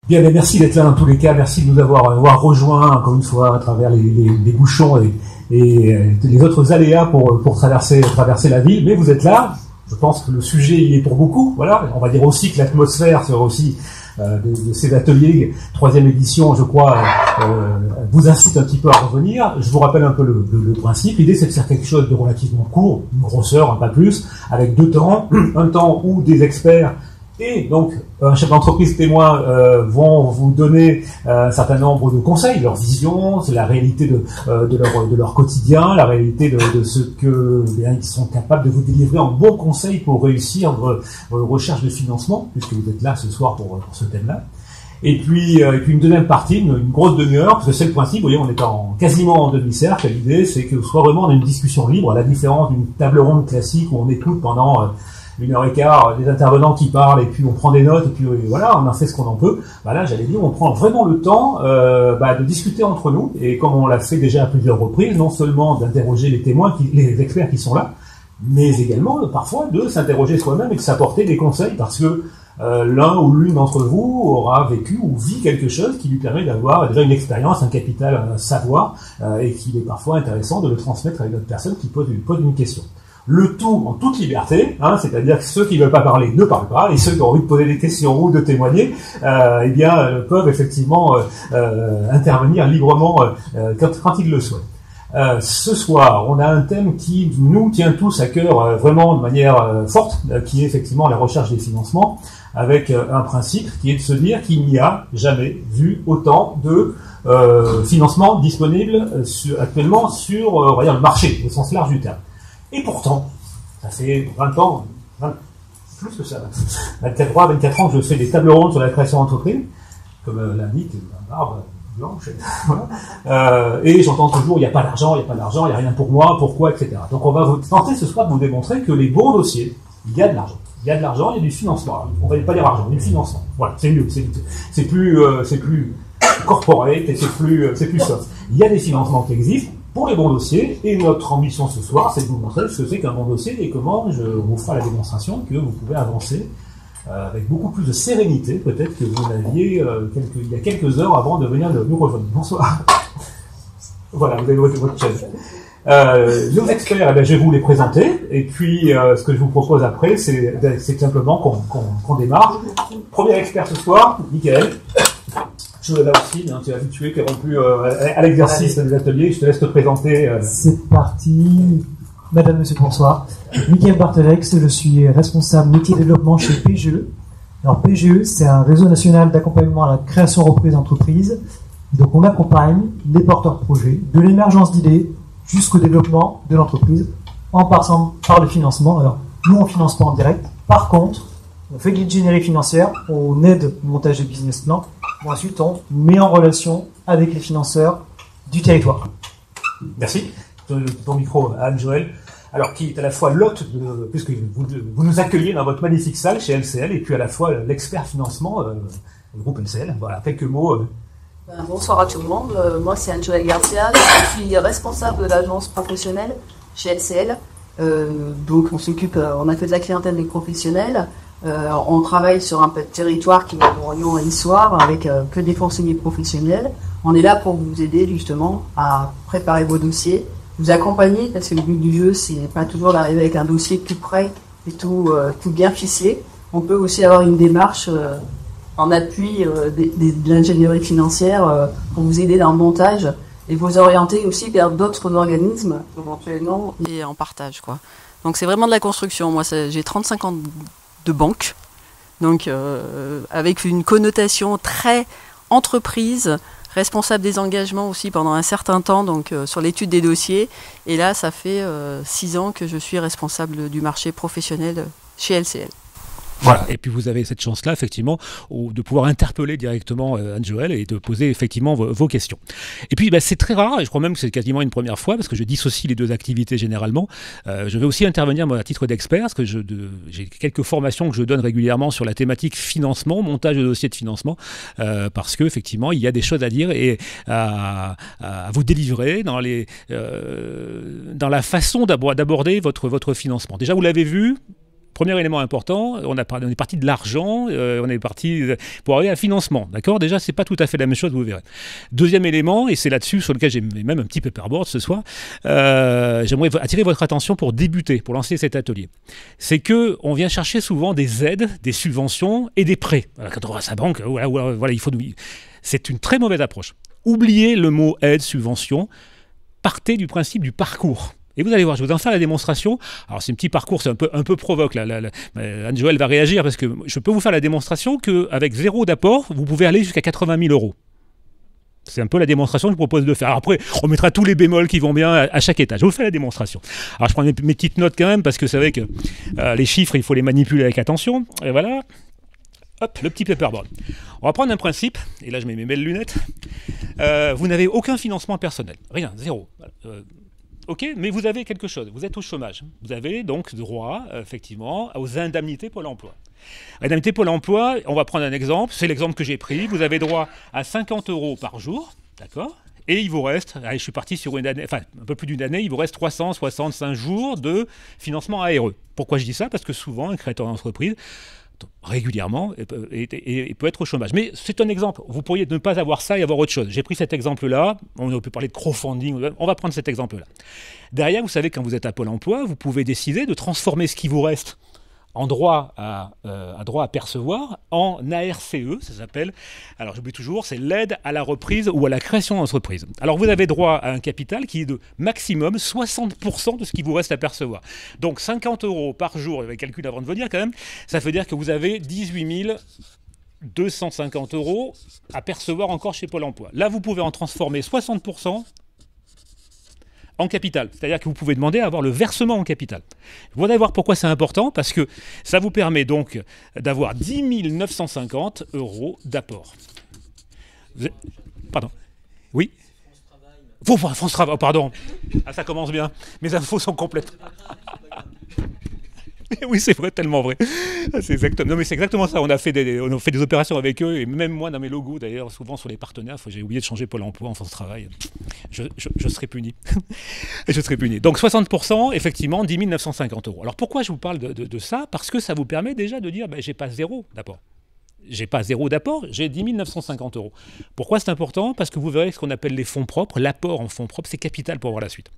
Bien, mais merci d'être là dans tous les cas, merci de nous avoir rejoints encore une fois à travers les bouchons et les autres aléas pour traverser la ville, mais vous êtes là, je pense que le sujet y est pour beaucoup, voilà, on va dire aussi que l'atmosphère sera aussi de ces ateliers, 3e édition, je crois, vous incite un petit peu à revenir. Je vous rappelle un peu le principe. L'idée, c'est de faire quelque chose de relativement court, une grosseur, pas plus, avec 2 temps. Un temps où des experts et donc un chef d'entreprise témoin vont vous donner un certain nombre de conseils, leur vision, c'est la réalité de leur quotidien, la réalité de ce que ils sont capables de vous délivrer en bons conseils pour réussir vos recherches de financement, puisque vous êtes là ce soir pour ce thème-là. Et puis une deuxième partie, une grosse demi-heure, parce que c'est le principe, vous voyez, on est quasiment en demi-cercle. L'idée, c'est que soit vraiment on a une discussion libre, à la différence d'une table ronde classique où on écoute pendant 1h15 des intervenants qui parlent et puis on prend des notes et puis voilà, on en fait ce qu'on en peut. Bah là, j'allais dire, on prend vraiment le temps de discuter entre nous et comme on l'a fait déjà à plusieurs reprises, non seulement d'interroger les témoins, les experts qui sont là, mais également parfois de s'interroger soi-même et de s'apporter des conseils parce que l'un ou l'une d'entre vous aura vécu ou vit quelque chose qui lui permet d'avoir déjà une expérience, un capital, un savoir et qu'il est parfois intéressant de le transmettre à une autre personne qui pose une question. Le tout en toute liberté, c'est-à-dire que ceux qui ne veulent pas parler ne parlent pas, et ceux qui ont envie de poser des questions ou de témoigner, peuvent effectivement intervenir librement quand ils le souhaitent. Ce soir, on a un thème qui nous tient tous à cœur vraiment de manière forte, qui est effectivement la recherche des financements, avec un principe qui est de se dire qu'il n'y a jamais vu autant de financements disponibles actuellement sur on va dire, le marché, au sens large du terme. Et pourtant, ça fait 20 ans, plus que ça, 24 ans que je fais des tables rondes sur la création d'entreprise, comme l'indique la barbe blanche, voilà. Et j'entends toujours, il n'y a pas d'argent, il n'y a rien pour moi, pourquoi, etc. Donc on va vous tenter ce soir de vous démontrer que les bons dossiers, il y a de l'argent. Il y a de l'argent, il y a du financement. Alors, on ne va pas dire argent, du financement. Voilà, c'est mieux, c'est plus corporate et c'est plus soft. Il y a des financements qui existent pour les bons dossiers, et notre ambition ce soir, c'est de vous montrer ce que c'est qu'un bon dossier et comment je vous ferai la démonstration que vous pouvez avancer avec beaucoup plus de sérénité, peut-être que vous l'aviez il y a quelques heures avant de venir nous rejoindre. Bonsoir. Voilà, vous avez votre chaise. Nos experts, je vais vous les présenter, et puis ce que je vous propose après, c'est simplement qu'on démarre. Premier expert ce soir, Michael. Là aussi, tu es habitué, tu es rompu à l'exercice des ateliers, je te laisse te présenter. C'est parti. Madame, Monsieur, bonsoir. Michael Bartelex, je suis responsable métier développement chez PGE. Alors PGE, c'est un réseau national d'accompagnement à la création reprise d'entreprise. Donc on accompagne les porteurs de projets, de l'émergence d'idées jusqu'au développement de l'entreprise, en passant par le financement. Alors nous, on ne finance pas en direct. Par contre, on fait de l'ingénierie financière, on aide au montage de business plan. Ensuite, on met en relation avec les financeurs du territoire. Merci. Ton micro, Anne-Joël. Alors, qui est à la fois l'hôte, puisque vous nous accueillez dans votre magnifique salle chez LCL, et puis à la fois l'expert financement du groupe LCL. Voilà, quelques mots. Bonsoir à tout le monde. Moi, c'est Anne-Joël Garcia. Je suis responsable de l'agence professionnelle chez LCL. Donc, on a fait de la clientèle des professionnels. On travaille sur un territoire qui va de Royan à Issoire avec que des conseillers professionnels. On est là pour vous aider justement à préparer vos dossiers, vous accompagner parce que le but du jeu c'est pas toujours d'arriver avec un dossier tout prêt et tout bien ficelé. On peut aussi avoir une démarche en appui de l'ingénierie financière pour vous aider dans le montage et vous orienter aussi vers d'autres organismes éventuellement et en partage quoi. Donc c'est vraiment de la construction. Moi j'ai 35 ans de banque, donc avec une connotation très entreprise, responsable des engagements aussi pendant un certain temps, donc sur l'étude des dossiers. Et là, ça fait 6 ans que je suis responsable du marché professionnel chez LCL. Voilà. Et puis vous avez cette chance-là, effectivement, de pouvoir interpeller directement Anne-Joëlle et de poser effectivement vos questions. Et puis c'est très rare, et je crois même que c'est quasiment une première fois, parce que je dissocie les deux activités généralement. Je vais aussi intervenir moi, à titre d'expert, parce que j'ai quelques formations que je donne régulièrement sur la thématique financement, montage de dossier de financement, parce qu'effectivement, il y a des choses à dire et à vous délivrer dans la façon d'aborder votre financement. Déjà, vous l'avez vu. Premier élément important, on est parti de l'argent, on est parti pour arriver à un financement, d'accord ? Déjà, c'est pas tout à fait la même chose, vous verrez. Deuxième élément, et c'est là-dessus sur lequel j'ai même un petit paperboard ce soir, j'aimerais attirer votre attention pour débuter, pour lancer cet atelier. C'est que on vient chercher souvent des aides, des subventions et des prêts. Voilà, quand on va à sa banque, voilà, c'est une très mauvaise approche. Oubliez le mot aide, subvention, partez du principe du parcours. Et vous allez voir, je vais vous en faire la démonstration. Alors c'est un petit parcours, c'est un peu provoque. Anne-Joëlle va réagir parce que je peux vous faire la démonstration qu'avec 0 d'apport, vous pouvez aller jusqu'à 80 000 euros. C'est un peu la démonstration que je propose de faire. Alors après, on mettra tous les bémols qui vont bien à chaque étage. Je vous fais la démonstration. Alors je prends mes petites notes quand même parce que vous savez que les chiffres, il faut les manipuler avec attention. Et voilà. Hop, le petit paperboard. On va prendre un principe, et là je mets mes belles lunettes. Vous n'avez aucun financement personnel. Rien, 0. Ok, mais vous avez quelque chose, vous êtes au chômage. Vous avez donc droit, effectivement, aux indemnités Pôle emploi. Indemnité Pôle emploi, on va prendre un exemple, c'est l'exemple que j'ai pris. Vous avez droit à 50 € par jour, d'accord ? Et il vous reste, allez, je suis parti sur une année, enfin un peu plus d'une année, il vous reste 365 jours de financement ARE. Pourquoi je dis ça ? Parce que souvent, un créateur d'entreprise, régulièrement, et peut être au chômage. Mais c'est un exemple. Vous pourriez ne pas avoir ça et avoir autre chose. J'ai pris cet exemple-là. On peut parler de crowdfunding. On va prendre cet exemple-là. Derrière, vous savez, quand vous êtes à Pôle emploi, vous pouvez décider de transformer ce qui vous reste en droit à percevoir en ARCE, ça s'appelle, alors j'oublie toujours, c'est l'aide à la reprise ou à la création d'entreprise. Alors vous avez droit à un capital qui est de maximum 60% de ce qui vous reste à percevoir. Donc 50 € par jour, il y avait calcul avant de venir quand même, ça veut dire que vous avez 18 250 € à percevoir encore chez Pôle emploi. Là, vous pouvez en transformer 60% en capital, c'est-à-dire que vous pouvez demander à avoir le versement en capital. Vous allez voir pourquoi c'est important, parce que ça vous permet donc d'avoir 10 950 € d'apport. Pardon. Oui. France Travail, oh, pardon. Ah, ça commence bien. Mes infos sont complètes. Oui, c'est vrai, tellement vrai. C'est exactement, non, mais c'est exactement ça. On a fait des opérations avec eux, et même moi, dans mes logos, d'ailleurs, souvent sur les partenaires, j'ai oublié de changer Pôle emploi en France Travail. Je serai puni. Je serai puni. Donc 60%, effectivement, 10 950 €. Alors pourquoi je vous parle de ça ? Parce que ça vous permet déjà de dire, j'ai pas 0 d'apport. J'ai pas 0 d'apport, j'ai 10 950 €. Pourquoi c'est important ? Parce que vous verrez ce qu'on appelle les fonds propres. L'apport en fonds propres, c'est capital pour avoir la suite.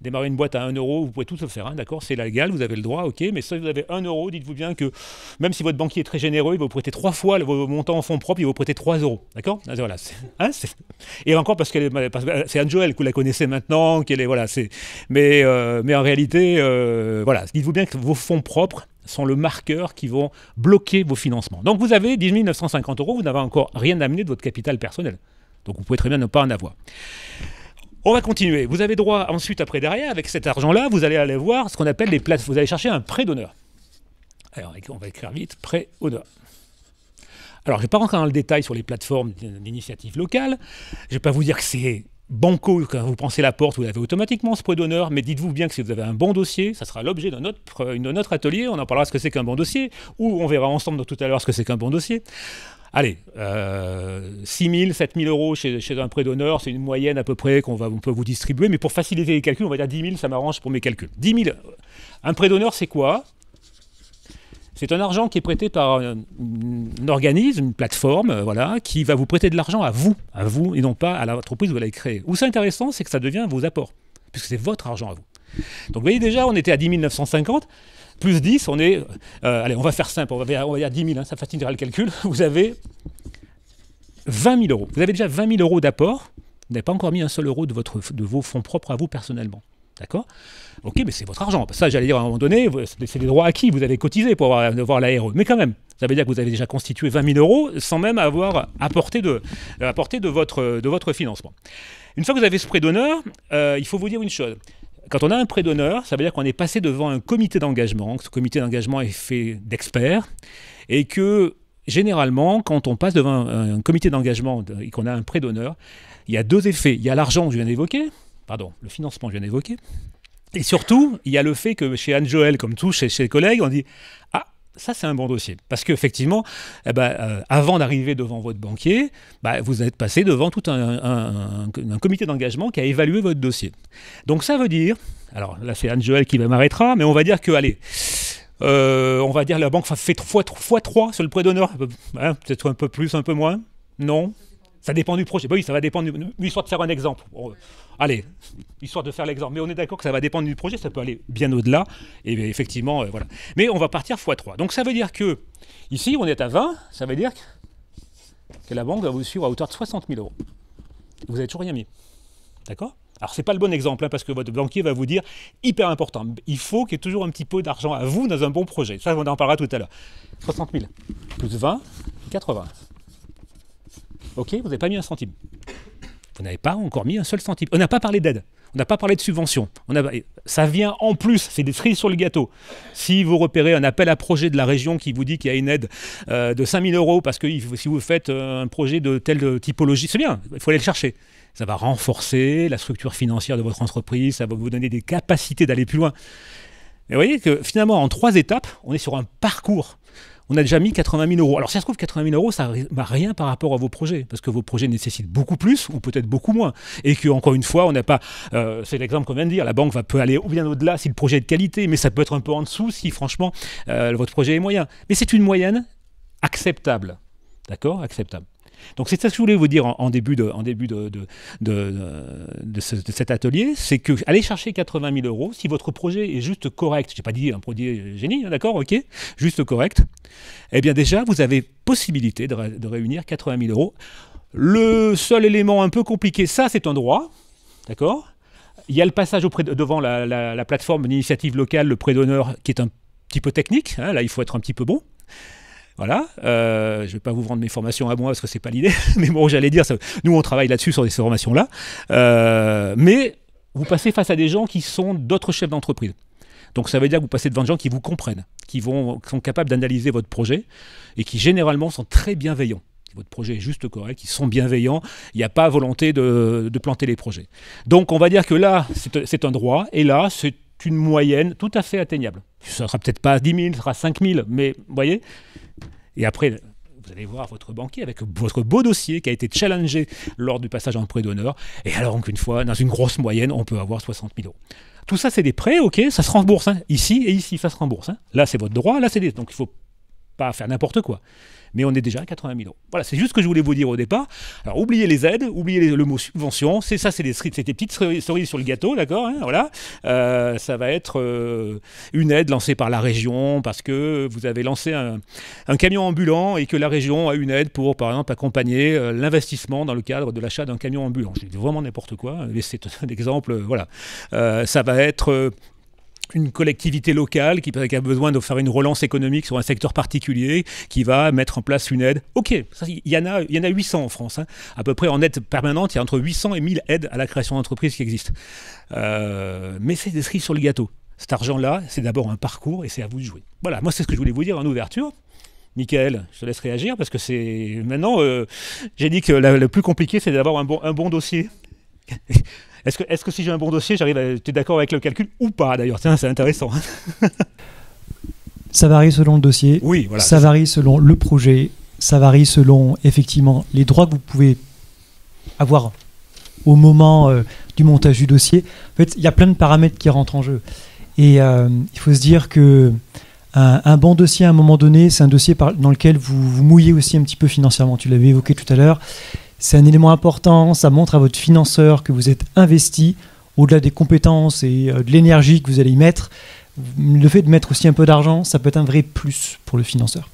Démarrer une boîte à 1 €, vous pouvez tout le faire, hein, d'accord ? C'est légal, vous avez le droit, ok. Mais si vous avez 1 €, dites-vous bien que même si votre banquier est très généreux, il va vous prêter 3 fois vos montants en fonds propres, il va vous prêter 3 €, d'accord ? Voilà. Et encore parce que c'est Anne-Joëlle que vous la connaissez maintenant, mais en réalité, voilà. Dites-vous bien que vos fonds propres sont le marqueur qui vont bloquer vos financements. Donc vous avez 10 950 €, vous n'avez encore rien amené de votre capital personnel. Donc vous pouvez très bien ne pas en avoir. On va continuer. Vous avez droit ensuite, après derrière, avec cet argent-là, vous allez aller voir ce qu'on appelle les places. Vous allez chercher un prêt d'honneur. Alors on va écrire vite, prêt d'honneur. Alors je ne vais pas rentrer dans le détail sur les plateformes d'initiative locale. Je ne vais pas vous dire que c'est banco, quand vous pensez la porte, vous avez automatiquement ce prêt d'honneur, mais dites-vous bien que si vous avez un bon dossier, ça sera l'objet d'un autre atelier, on en parlera ce que c'est qu'un bon dossier, ou on verra ensemble tout à l'heure ce que c'est qu'un bon dossier. Allez, 6 000, 7 000 € chez un prêt d'honneur, c'est une moyenne à peu près qu'on peut vous distribuer, mais pour faciliter les calculs, on va dire 10 000, ça m'arrange pour mes calculs. 10 000, un prêt d'honneur, c'est quoi ? C'est un argent qui est prêté par un organisme, une plateforme, qui va vous prêter de l'argent à vous, et non pas à l'entreprise que vous allez créer. Où c'est intéressant, c'est que ça devient vos apports, puisque c'est votre argent à vous. Donc vous voyez déjà, on était à 10 950, plus 10, on est... allez, on va faire simple, on va dire 10 000, hein, ça facilitera le calcul. Vous avez 20 000 €. Vous avez déjà 20 000 € d'apport, vous n'avez pas encore mis un seul euro de vos fonds propres à vous personnellement. D'accord ? Ok, mais c'est votre argent. Ça, j'allais dire à un moment donné, c'est des droits acquis, vous avez cotisé pour avoir l'ARE. Mais quand même, ça veut dire que vous avez déjà constitué 20 000 € sans même avoir apporté de votre financement. Une fois que vous avez ce prêt d'honneur, il faut vous dire une chose. quand on a un prêt d'honneur, ça veut dire qu'on est passé devant un comité d'engagement, que ce comité d'engagement est fait d'experts, et que généralement, quand on passe devant un comité d'engagement et qu'on a un prêt d'honneur, il y a deux effets. Il y a l'argent que je viens d'évoquer, le financement que je viens d'évoquer, et surtout, il y a le fait que chez Anne-Joëlle, comme tout, chez les collègues, on dit « Ah, ça c'est un bon dossier ». Parce qu'effectivement, avant d'arriver devant votre banquier, vous êtes passé devant tout un comité d'engagement qui a évalué votre dossier. Donc ça veut dire, alors là c'est Anne-Joëlle qui m'arrêtera, mais on va dire que, allez, on va dire la banque fait x3 sur le prêt d'honneur, peut-être un peu plus, un peu moins, non ? Ça dépend du projet. Oui, ça va dépendre, histoire de faire un exemple. Allez, histoire de faire l'exemple. Mais on est d'accord que ça va dépendre du projet, ça peut aller bien au-delà. Et effectivement, voilà. Mais on va partir x3. Donc ça veut dire que, ici, on est à 20, ça veut dire que la banque va vous suivre à hauteur de 60 000 €. Vous n'avez toujours rien mis. D'accord ? Alors, ce n'est pas le bon exemple, parce que votre banquier va vous dire, hyper important, il faut qu'il y ait toujours un petit peu d'argent à vous dans un bon projet. Ça, on en parlera tout à l'heure. 60 000, plus 20, 80. Ok, vous n'avez pas mis un centime. Vous n'avez pas encore mis un seul centime. On n'a pas parlé d'aide. On n'a pas parlé de subvention. Ça vient en plus, c'est des cerises sur le gâteau. Si vous repérez un appel à projet de la région qui vous dit qu'il y a une aide de 5 000 € parce que si vous faites un projet de telle typologie, c'est bien, il faut aller le chercher. Ça va renforcer la structure financière de votre entreprise, ça va vous donner des capacités d'aller plus loin. Mais vous voyez que finalement, en 3 étapes, on est sur un parcours. On a déjà mis 80 000 €. Alors, si ça se trouve, 80 000 €, ça n'a rien par rapport à vos projets, parce que vos projets nécessitent beaucoup plus, ou peut-être beaucoup moins. Et qu'encore une fois, on n'a pas... c'est l'exemple qu'on vient de dire, la banque peut aller bien au-delà si le projet est de qualité, mais ça peut être un peu en dessous si, franchement, votre projet est moyen. Mais c'est une moyenne acceptable. D'accord ? Acceptable. Donc c'est ça que je voulais vous dire en début de cet atelier, c'est que allez chercher 80 000 €, si votre projet est juste correct, je n'ai pas dit un projet génie, d'accord, ok, juste correct, eh bien déjà vous avez possibilité de réunir 80 000 €. Le seul élément un peu compliqué, ça c'est un droit, d'accord. Il y a le passage devant la plateforme d'initiative locale, le prêt d'honneur, qui est un petit peu technique, hein, là il faut être un petit peu bon. Voilà, je ne vais pas vous vendre mes formations à moi parce que ce n'est pas l'idée, mais bon, j'allais dire, nous on travaille là-dessus sur ces formations-là, mais vous passez face à des gens qui sont d'autres chefs d'entreprise. Donc ça veut dire que vous passez devant des gens qui vous comprennent, qui sont capables d'analyser votre projet et qui généralement sont très bienveillants. Si votre projet est juste correct, ils sont bienveillants, il n'y a pas volonté de planter les projets. Donc on va dire que là, c'est un droit, et là, c'est une moyenne tout à fait atteignable. Ce ne sera peut-être pas 10 000, ce sera 5 000, mais vous voyez. Et après, vous allez voir votre banquier avec votre beau dossier qui a été challengé lors du passage en prêt d'honneur. Et alors, encore une fois, dans une grosse moyenne, on peut avoir 60 000 €. Tout ça, c'est des prêts, ok, ça se rembourse. Hein. Ici et ici, ça se rembourse. Hein. Là, c'est votre droit, là, c'est des... Donc, il ne faut pas faire n'importe quoi. Mais on est déjà à 80 000 €. Voilà, c'est juste ce que je voulais vous dire au départ. Alors, oubliez les aides, oubliez le mot subvention. C'est des petites cerises sur le gâteau, d'accord, hein, voilà. Ça va être une aide lancée par la région parce que vous avez lancé un camion ambulant et que la région a une aide pour, par exemple, accompagner l'investissement dans le cadre de l'achat d'un camion ambulant. Je dis vraiment n'importe quoi, mais c'est un exemple, voilà. Ça va être... une collectivité locale qui a besoin de faire une relance économique sur un secteur particulier, qui va mettre en place une aide. Ok, il y en a 800 en France. Hein. À peu près en aide permanente, il y a entre 800 et 1000 aides à la création d'entreprises qui existent. Mais c'est des cerises sur le gâteau. Cet argent-là, c'est d'abord un parcours et c'est à vous de jouer. Voilà, moi c'est ce que je voulais vous dire en ouverture. Michael, je te laisse réagir parce que c'est... Maintenant, j'ai dit que le plus compliqué, c'est d'avoir un bon dossier. Est-ce que si j'ai un bon dossier, tu es d'accord avec le calcul ou pas d'ailleurs? Tiens, c'est intéressant. Ça varie selon le dossier, oui, voilà, ça varie selon le projet, ça varie selon effectivement les droits que vous pouvez avoir au moment du montage du dossier. En fait, il y a plein de paramètres qui rentrent en jeu. Et il faut se dire que un bon dossier à un moment donné, c'est un dossier dans lequel vous mouillez aussi un petit peu financièrement. Tu l'avais évoqué tout à l'heure. C'est un élément important, ça montre à votre financeur que vous êtes investi, au-delà des compétences et de l'énergie que vous allez y mettre. Le fait de mettre aussi un peu d'argent, ça peut être un vrai plus pour le financeur.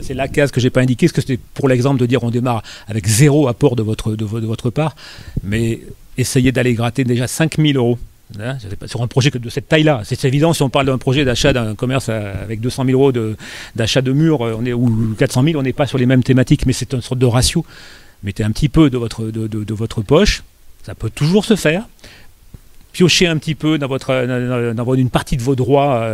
C'est la case que je n'ai pas indiquée, parce que c'était pour l'exemple de dire on démarre avec 0 apport de votre part, mais essayez d'aller gratter déjà 5 000 €. Hein, sur un projet de cette taille-là, c'est évident. Si on parle d'un projet d'achat d'un commerce avec 200 000 € d'achat de murs, ou 400 000, on n'est pas sur les mêmes thématiques, mais c'est une sorte de ratio. Mettez un petit peu de votre poche, ça peut toujours se faire. piocher un petit peu dans une partie de vos droits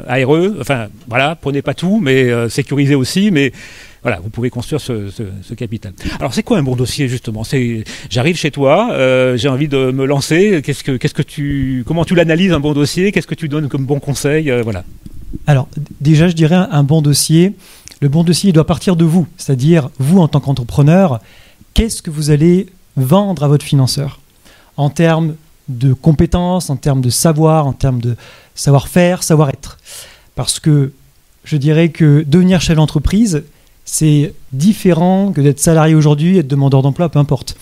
ARE. Enfin, voilà, prenez pas tout, mais sécurisez aussi, mais voilà, vous pouvez construire ce capital. Alors, c'est quoi un bon dossier, justement? J'arrive chez toi, j'ai envie de me lancer. Comment tu l'analyses, un bon dossier? Qu'est-ce que tu donnes comme bon conseil? Voilà. Alors, déjà, je dirais un bon dossier. Le bon dossier, il doit partir de vous. C'est-à-dire, vous, en tant qu'entrepreneur, qu'est-ce que vous allez vendre à votre financeur? En termes de compétences, en termes de savoir, en termes de savoir-faire, savoir-être. Parce que je dirais que devenir chef d'entreprise, c'est différent que d'être salarié aujourd'hui, être demandeur d'emploi, peu importe.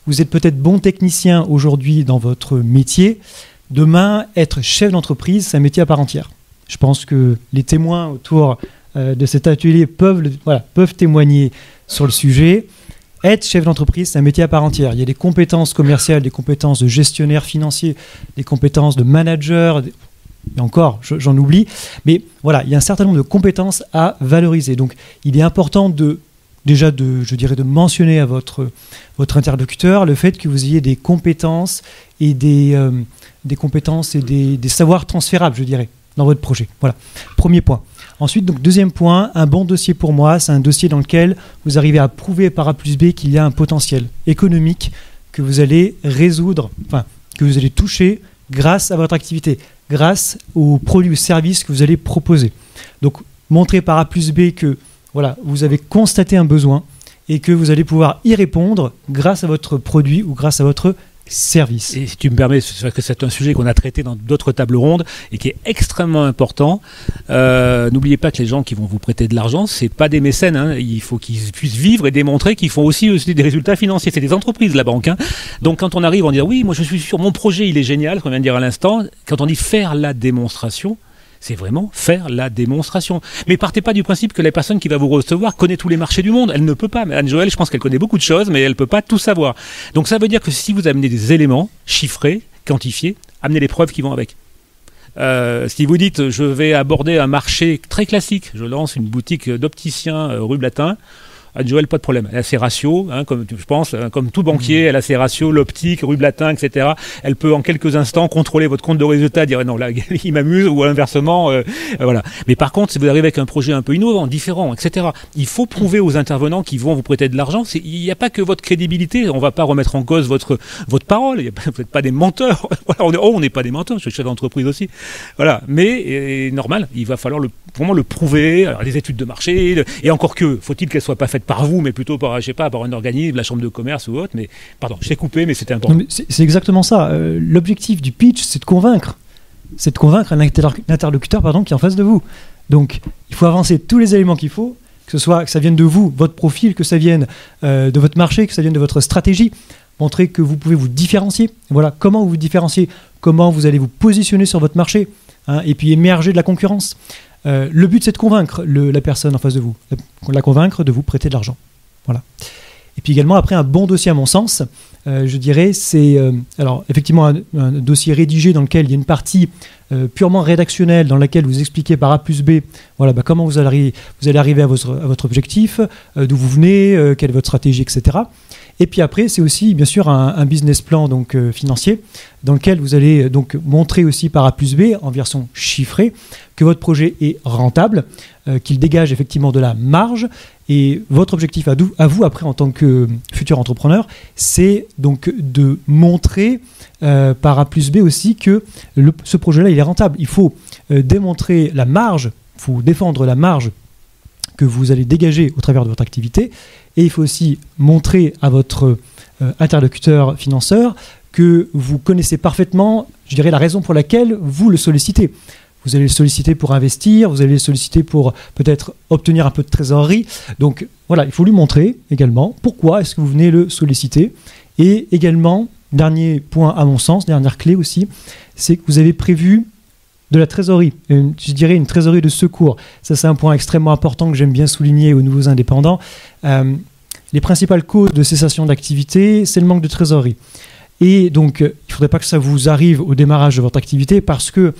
Vous êtes peut-être bon technicien aujourd'hui dans votre métier. Demain, être chef d'entreprise, c'est un métier à part entière. Je pense que les témoins autour de cet atelier peuvent témoigner sur le sujet. Être chef d'entreprise, c'est un métier à part entière. Il y a des compétences commerciales, des compétences de gestionnaire financier, des compétences de manager, et encore, j'en oublie. Mais voilà, il y a un certain nombre de compétences à valoriser. Donc, il est important de mentionner à votre interlocuteur le fait que vous ayez des compétences et des savoirs transférables, je dirais, dans votre projet. Voilà, premier point. Ensuite, donc, deuxième point, un bon dossier pour moi, c'est un dossier dans lequel vous arrivez à prouver par A plus B qu'il y a un potentiel économique que vous allez résoudre, que vous allez toucher grâce à votre activité, grâce aux produits ou services que vous allez proposer. Donc, montrer par A plus B que vous avez constaté un besoin et que vous allez pouvoir y répondre grâce à votre produit ou grâce à votre service. Et si tu me permets, c'est un sujet qu'on a traité dans d'autres tables rondes et qui est extrêmement important. N'oubliez pas que les gens qui vont vous prêter de l'argent, c'est pas des mécènes. Hein. Il faut qu'ils puissent vivre et démontrer qu'ils font aussi des résultats financiers. C'est des entreprises, la banque. Hein. Donc quand on arrive, on dit oui, moi je suis sûr, mon projet il est génial, comme on vient de dire à l'instant. Quand on dit faire la démonstration, c'est vraiment faire la démonstration. Mais partez pas du principe que la personne qui va vous recevoir connaît tous les marchés du monde. Elle ne peut pas. Anne-Joëlle, je pense qu'elle connaît beaucoup de choses, mais elle ne peut pas tout savoir. Donc ça veut dire que si vous amenez des éléments chiffrés, quantifiés, amenez les preuves qui vont avec. Si vous dites je vais aborder un marché très classique, je lance une boutique d'opticien rue Blatin, Anne-Joëlle, pas de problème. Elle a ses ratios, comme tout banquier, elle a ses ratios, l'optique, rue Blatin, etc. Elle peut en quelques instants contrôler votre compte de résultat, dire non, là, il m'amuse, ou inversement, voilà. Mais par contre, si vous arrivez avec un projet un peu innovant, différent, etc., il faut prouver aux intervenants qui vont vous prêter de l'argent. Il n'y a pas que votre crédibilité. On ne va pas remettre en cause votre parole. Vous n'êtes pas des menteurs. Voilà, on n'est pas des menteurs. Je suis chef d'entreprise aussi. Voilà. Mais normal, il va falloir vraiment le prouver. Alors, les études de marché, et encore que, faut-il qu'elles soient pas faites par vous, mais plutôt par, par un organisme, la chambre de commerce ou autre. Mais pardon, je t'ai coupé, mais c'était important. C'est exactement ça. L'objectif du pitch, c'est de convaincre. C'est de convaincre un interlocuteur qui est en face de vous. Donc, il faut avancer tous les éléments qu'il faut, que ça vienne de vous, votre profil, que ça vienne de votre marché, que ça vienne de votre stratégie. Montrer que vous pouvez vous différencier. Voilà, comment vous différenciez, comment vous allez vous positionner sur votre marché, et puis émerger de la concurrence. Le but, c'est de convaincre la personne en face de vous, la convaincre de vous prêter de l'argent. Voilà. Et puis également, après, un bon dossier, à mon sens, je dirais, c'est alors effectivement un dossier rédigé dans lequel il y a une partie purement rédactionnelle, dans laquelle vous expliquez par A plus B comment vous allez arriver à votre objectif, d'où vous venez, quelle est votre stratégie, etc. Et puis après, c'est aussi bien sûr un business plan financier dans lequel vous allez donc montrer aussi par A plus B en version chiffrée que votre projet est rentable, qu'il dégage effectivement de la marge. Et votre objectif à vous après en tant que futur entrepreneur, c'est donc de montrer par A plus B aussi que ce projet-là il est rentable. Il faut démontrer la marge, il faut défendre la marge que vous allez dégager au travers de votre activité. Et il faut aussi montrer à votre interlocuteur financeur que vous connaissez parfaitement, je dirais, la raison pour laquelle vous le sollicitez. Vous allez le solliciter pour investir, vous allez le solliciter pour peut-être obtenir un peu de trésorerie. Donc voilà, il faut lui montrer également pourquoi est-ce que vous venez le solliciter. Et également, dernier point à mon sens, dernière clé aussi, c'est que vous avez prévu de la trésorerie, je dirais une trésorerie de secours. Ça, c'est un point extrêmement important que j'aime bien souligner aux nouveaux indépendants. Les principales causes de cessation d'activité, c'est le manque de trésorerie. Et donc, il ne faudrait pas que ça vous arrive au démarrage de votre activité parce que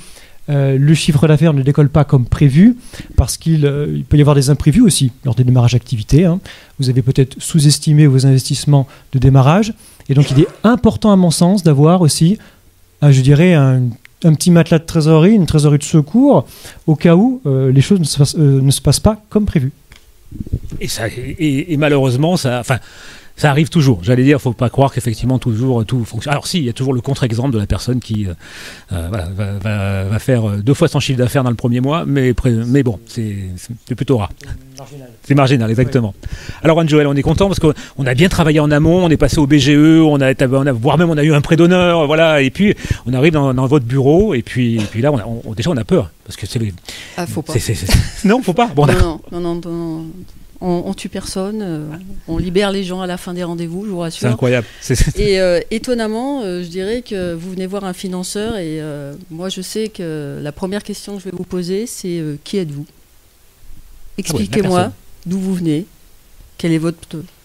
le chiffre d'affaires ne décolle pas comme prévu, parce qu'il peut y avoir des imprévus aussi lors des démarrages d'activité. Vous avez peut-être sous-estimé vos investissements de démarrage. Et donc, il est important, à mon sens, d'avoir aussi je dirais, un petit matelas de trésorerie, une trésorerie de secours, au cas où les choses ne se passent pas comme prévu. Et malheureusement, ça arrive toujours. J'allais dire, il ne faut pas croire qu'effectivement toujours tout fonctionne. Alors si, il y a toujours le contre-exemple de la personne qui va faire 2 fois son chiffre d'affaires dans le premier mois, mais bon, c'est plutôt rare. C'est marginal, exactement. Alors Anne-Joëlle, on est content parce qu'on a bien travaillé en amont, on est passé au BGE, voire même on a eu un prêt d'honneur, voilà, et puis on arrive dans votre bureau, et puis là, déjà on a peur, parce que c'est... faut pas. Non, faut pas. Bon, non. On tue personne, on libère les gens à la fin des rendez-vous, je vous rassure. C'est incroyable. Et étonnamment, je dirais que vous venez voir un financeur et moi je sais que la première question que je vais vous poser, c'est qui êtes-vous ? Expliquez-moi d'où vous venez, quel est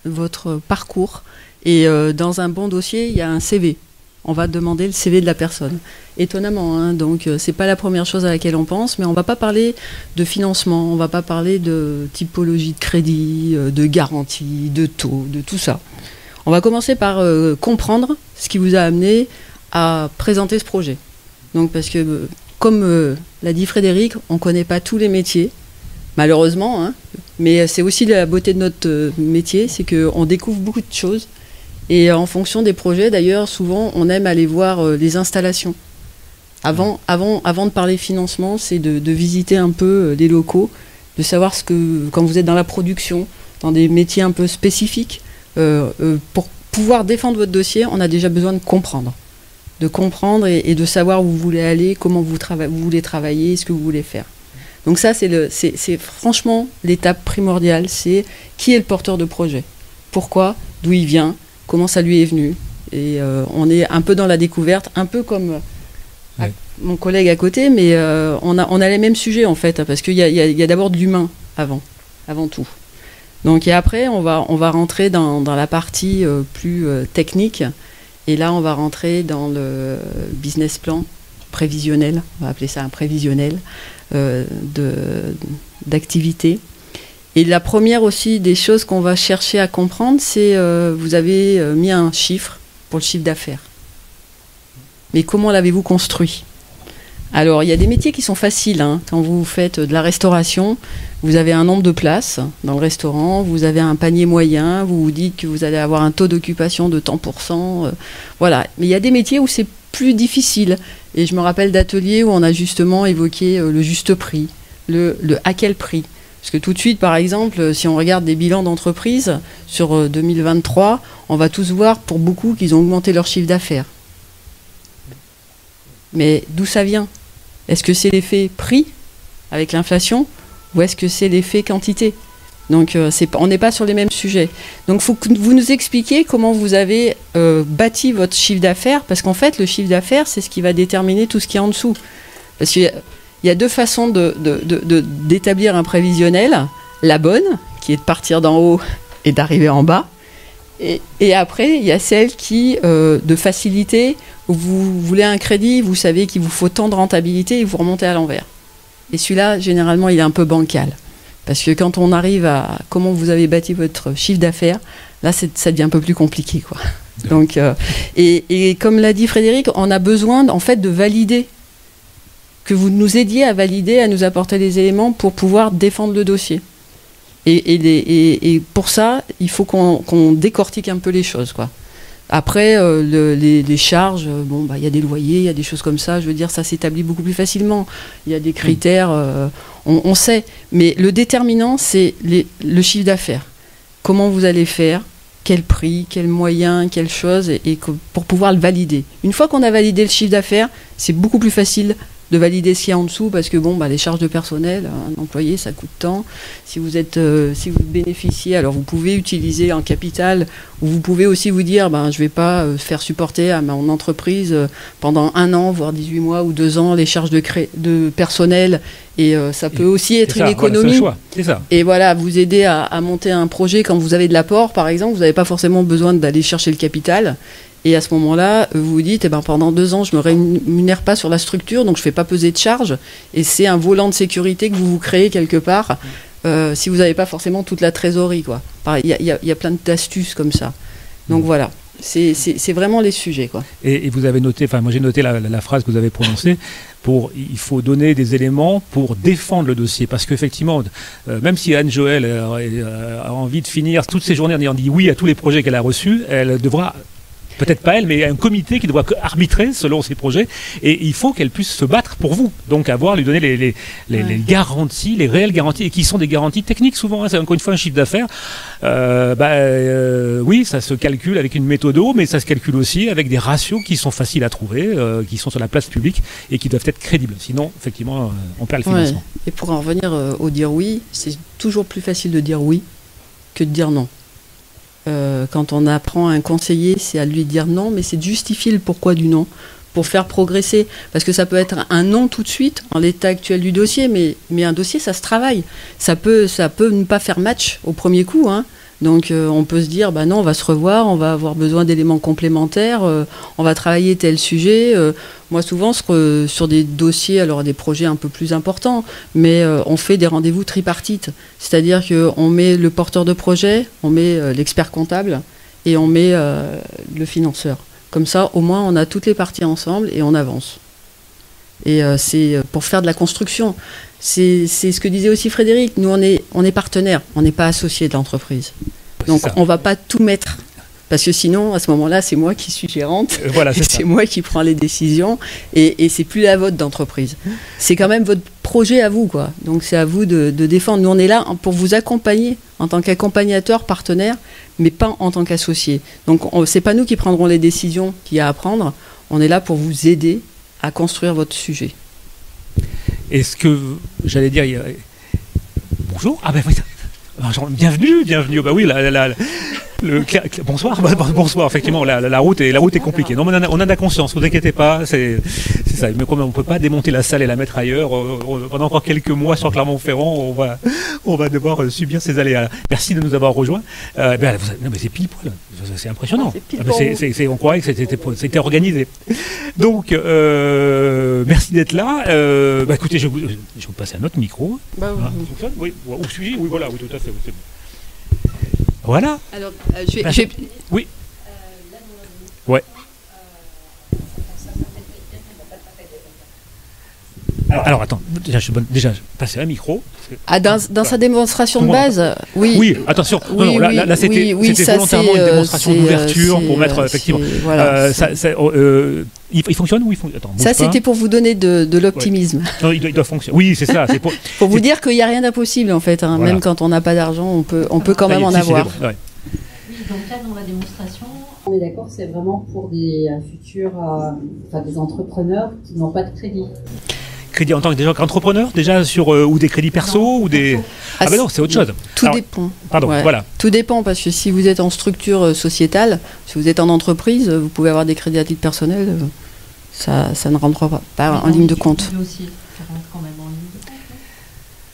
votre parcours. Et dans un bon dossier, il y a un CV. On va demander le CV de la personne. Étonnamment, hein, donc c'est pas la première chose à laquelle on pense, mais on va pas parler de financement, on va pas parler de typologie de crédit, de garantie, de taux, de tout ça. On va commencer par comprendre ce qui vous a amené à présenter ce projet. Donc parce que, comme l'a dit Frédéric, on connaît pas tous les métiers, malheureusement, hein, mais c'est aussi la beauté de notre métier, c'est qu'on découvre beaucoup de choses. Et en fonction des projets, d'ailleurs, souvent, on aime aller voir les installations. Avant de parler financement, c'est de visiter un peu les locaux, de savoir quand vous êtes dans la production, dans des métiers un peu spécifiques, pour pouvoir défendre votre dossier, on a déjà besoin de comprendre. De comprendre et de savoir où vous voulez aller, comment vous voulez travailler, ce que vous voulez faire. Donc ça, c'est franchement l'étape primordiale, c'est qui est le porteur de projet. Pourquoi, d'où il vient, comment ça lui est venu. Et on est un peu dans la découverte, un peu comme mon collègue à côté, mais on a les mêmes sujets en fait, parce qu'il y a d'abord de l'humain avant tout. Donc et après, on va rentrer dans la partie plus technique, et là on va rentrer dans le business plan prévisionnel, on va appeler ça un prévisionnel d'activité. Et la première aussi des choses qu'on va chercher à comprendre, c'est vous avez mis un chiffre pour le chiffre d'affaires. Mais comment l'avez-vous construit ? Alors, il y a des métiers qui sont faciles. Hein. Quand vous faites de la restauration, vous avez un nombre de places dans le restaurant, vous avez un panier moyen, vous vous dites que vous allez avoir un taux d'occupation de tant %. Voilà. Mais il y a des métiers où c'est plus difficile. Et je me rappelle d'ateliers où on a justement évoqué le juste prix, le à quel prix. Parce que tout de suite, par exemple, si on regarde des bilans d'entreprise sur 2023, on va tous voir pour beaucoup qu'ils ont augmenté leur chiffre d'affaires. Mais d'où ça vient ? Est-ce que c'est l'effet prix avec l'inflation ou est-ce que c'est l'effet quantité ? Donc on n'est pas sur les mêmes sujets. Donc il faut que vous nous expliquiez comment vous avez bâti votre chiffre d'affaires, parce qu'en fait, le chiffre d'affaires, c'est ce qui va déterminer tout ce qui est en dessous. Parce qu'il y a deux façons d'établir un prévisionnel. La bonne, qui est de partir d'en haut et d'arriver en bas. Et après, il y a celle qui, de facilité, où vous voulez un crédit, vous savez qu'il vous faut tant de rentabilité et vous remontez à l'envers. Et celui-là, généralement, il est un peu bancal. Parce que quand on arrive à comment vous avez bâti votre chiffre d'affaires, là, ça devient un peu plus compliqué, quoi. Donc, et comme l'a dit Frédéric, on a besoin, en fait, de valider, que vous nous aidiez à valider, à nous apporter les éléments pour pouvoir défendre le dossier. Et pour ça, il faut qu'on décortique un peu les choses, quoi. Après, les charges, y a des loyers, il y a des choses comme ça, je veux dire, ça s'établit beaucoup plus facilement. Il y a des critères, on sait. Mais le déterminant, c'est le chiffre d'affaires. Comment vous allez faire, quel prix, quel moyen, quelle chose, et pour pouvoir le valider. Une fois qu'on a validé le chiffre d'affaires, c'est beaucoup plus facile de valider ce qu'il y a en dessous, parce que les charges de personnel, un employé, ça coûte tant. Si vous bénéficiez, alors vous pouvez utiliser en capital, ou vous pouvez aussi vous dire, je vais pas faire supporter à mon entreprise pendant 1 an, voire 18 mois ou 2 ans, les charges de personnel, et ça peut aussi être une économie. Voilà, c'est ça. Et voilà, vous aider à monter un projet quand vous avez de l'apport, par exemple, vous n'avez pas forcément besoin d'aller chercher le capital. Et à ce moment-là, vous vous dites, pendant 2 ans, je ne me rémunère pas sur la structure, donc je ne fais pas peser de charges. Et c'est un volant de sécurité que vous créez quelque part, si vous n'avez pas forcément toute la trésorerie, quoi. Il y a plein d'astuces comme ça. Donc voilà. C'est vraiment les sujets, quoi. Et vous avez noté, enfin moi j'ai noté la phrase que vous avez prononcée, il faut donner des éléments pour défendre le dossier. Parce qu'effectivement, même si Anne-Joëlle a envie de finir toutes ses journées en ayant dit oui à tous les projets qu'elle a reçus, elle devra... Peut-être pas elle, mais un comité qui devra arbitrer selon ses projets. Et il faut qu'elle puisse se battre pour vous. Donc lui donner les garanties, les réelles garanties, et qui sont des garanties techniques souvent. Hein. C'est encore une fois un chiffre d'affaires. Oui, ça se calcule avec une méthode, mais ça se calcule aussi avec des ratios qui sont faciles à trouver, qui sont sur la place publique et qui doivent être crédibles. Sinon, effectivement, on perd le financement. Et pour en revenir au dire oui, c'est toujours plus facile de dire oui que de dire non. Quand on apprend un conseiller, c'est à lui dire non, mais c'est de justifier le pourquoi du non, pour faire progresser. Parce que ça peut être un non tout de suite, en l'état actuel du dossier, mais un dossier, ça se travaille. Ça peut ne pas faire match au premier coup, hein. Donc on peut se dire, non, on va se revoir, on va avoir besoin d'éléments complémentaires, on va travailler tel sujet. Moi, souvent, sur des dossiers, alors des projets un peu plus importants, mais on fait des rendez-vous tripartites. C'est-à-dire qu'on met le porteur de projet, on met l'expert comptable et on met le financeur. Comme ça, au moins, on a toutes les parties ensemble et on avance. Et c'est pour faire de la construction. C'est ce que disait aussi Frédéric. Nous, on est partenaires, on n'est pas associés de l'entreprise. Donc, on ne va pas tout mettre. Parce que sinon, à ce moment-là, c'est moi qui suis gérante. Voilà, c'est moi qui prends les décisions. Et c'est plus la vôtre d'entreprise. C'est quand même votre projet à vous, quoi. Donc, c'est à vous de défendre. Nous, on est là pour vous accompagner en tant qu'accompagnateur, partenaire, mais pas en tant qu'associé. Donc, c'est pas nous qui prendrons les décisions qu'il y a à prendre. On est là pour vous aider à construire votre sujet. Est-ce que, j'allais dire, bonjour, oui, bienvenue, bah oui, bonsoir, bonsoir, effectivement, la route est compliquée. Non, mais on a de la conscience, ne vous inquiétez pas, c'est ça. Mais comme on ne peut pas démonter la salle et la mettre ailleurs, pendant encore quelques mois sur Clermont-Ferrand, on va devoir subir ces aléas. Merci de nous avoir rejoints. Non, mais c'est pile poil, c'est impressionnant. On croyait que c'était organisé. Donc, merci d'être là. Écoutez, je vais vous passer un autre micro. Oui, où suis-je ? Oui, voilà, oui, tout à fait. Oui, voilà. Alors, oui. Ouais. Alors attends, déjà passer un micro. Dans sa démonstration de base, oui. Oui, attention. Là, c'était volontairement une démonstration d'ouverture pour mettre effectivement. Voilà, il fonctionne ou il fonctionne? Ça, c'était pour vous donner de l'optimisme. Ouais. Non, il doit fonctionner. Oui, c'est ça. Pour vous dire qu'il n'y a rien d'impossible en fait. Hein. Voilà. Même quand on n'a pas d'argent, on peut quand même en avoir. Bon. Ouais. Oui, donc là, dans la démonstration, on est d'accord, c'est vraiment pour des futurs, des entrepreneurs qui n'ont pas de crédit. Crédit en tant qu'entrepreneur, déjà sur ou des crédits perso ou des. Non, c'est autre chose. Tout dépend. Pardon, ouais. Voilà. Tout dépend parce que si vous êtes en structure sociétale, si vous êtes en entreprise, vous pouvez avoir des crédits à titre personnel. Ça ne rentre pas en ligne de compte. Aussi, ça rentre quand même en ligne de compte.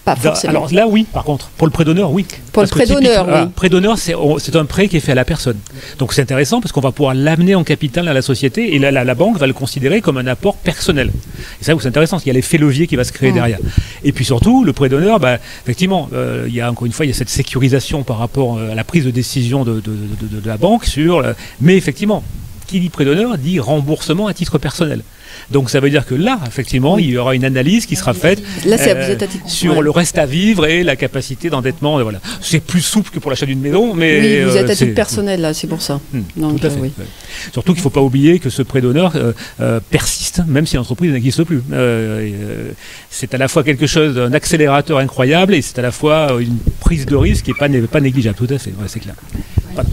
Pas forcément. Alors là, oui, par contre, pour le prêt d'honneur, oui. Pour le prêt d'honneur, oui. Prêt d'honneur, c'est un prêt qui est fait à la personne. Donc c'est intéressant parce qu'on va pouvoir l'amener en capital à la société et la banque va le considérer comme un apport personnel. Et ça, c'est intéressant parce qu'il y a l'effet levier qui va se créer derrière. Et puis surtout, le prêt d'honneur, effectivement, il y a encore une fois, il y a cette sécurisation par rapport à la prise de décision de la banque mais effectivement, qui dit prêt d'honneur dit remboursement à titre personnel. Donc ça veut dire que là, effectivement, il y aura une analyse qui sera faite sur le reste à vivre et la capacité d'endettement. Voilà. C'est plus souple que pour l'achat d'une maison, mais oui, vous êtes à titre personnel là, c'est pour ça. Donc, tout à fait. Oui. Surtout qu'il ne faut pas oublier que ce prêt d'honneur persiste, même si l'entreprise n'existe plus. C'est à la fois quelque chose d'un accélérateur incroyable et c'est à la fois une prise de risque qui n'est pas négligeable. Tout à fait, ouais, c'est clair. Pardon.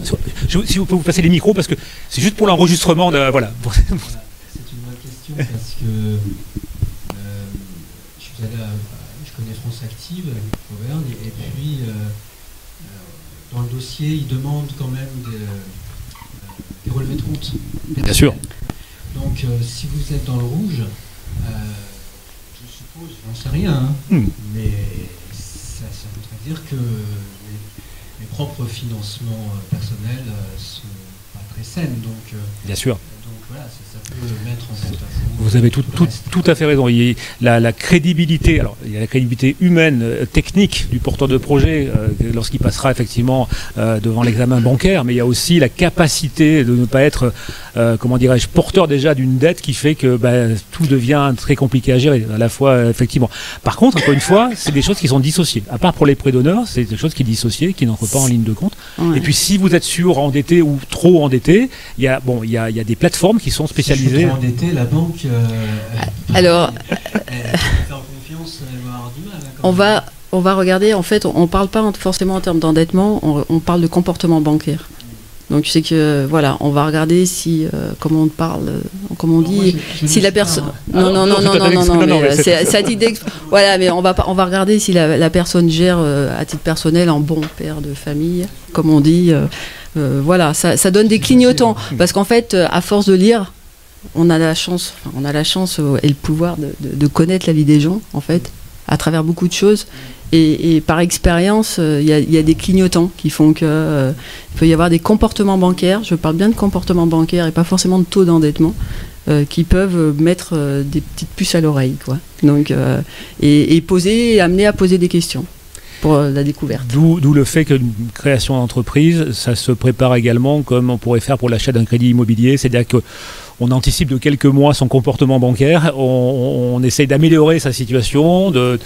Si vous pouvez vous passer les micros parce que c'est juste pour l'enregistrement. Voilà. Parce que je connais France Active avec Auvergne et puis dans le dossier ils demandent quand même des relevés de compte. Bien sûr. Donc si vous êtes dans le rouge, je suppose, j'en sais rien, mais ça voudrait dire que mes propres financements personnels sont pas très sains. Donc bien sûr. voilà, ça peut mettre en fait. Vous avez tout à fait raison. Il y a la crédibilité, alors il y a la crédibilité humaine, technique du porteur de projet lorsqu'il passera effectivement devant l'examen bancaire, mais il y a aussi la capacité de ne pas être, comment dirais-je, porteur déjà d'une dette qui fait que tout devient très compliqué à gérer, à la fois effectivement. Par contre, encore une fois, c'est des choses qui sont dissociées. À part pour les prêts d'honneur, c'est des choses qui sont dissociées, qui n'entrent pas en ligne de compte. Ouais. Et puis si vous êtes surendetté ou trop endetté, il y a des plateformes qui sont spécialisées. Si je suis trop endetté, la banque. Alors, faire confiance, elle va avoir du mal. On va regarder, en fait, on ne parle pas forcément en termes d'endettement, on parle de comportement bancaire. Donc tu sais que voilà, on va regarder si comment on parle, comment on dit, si la personne. Non, c'est à titre voilà, mais on va regarder si la personne gère à titre personnel en bon père de famille, comme on dit. Voilà, ça donne des clignotants parce qu'en fait, à force de lire, on a la chance et le pouvoir de connaître la vie des gens en fait, à travers beaucoup de choses. Et par expérience, il y a des clignotants qui font que il peut y avoir des comportements bancaires. Je parle bien de comportements bancaires et pas forcément de taux d'endettement qui peuvent mettre des petites puces à l'oreille, quoi. Donc et amener à poser des questions pour la découverte. D'où le fait qu'une création d'entreprise, ça se prépare également comme on pourrait faire pour l'achat d'un crédit immobilier, c'est-à-dire que on anticipe de quelques mois son comportement bancaire, on essaye d'améliorer sa situation. Les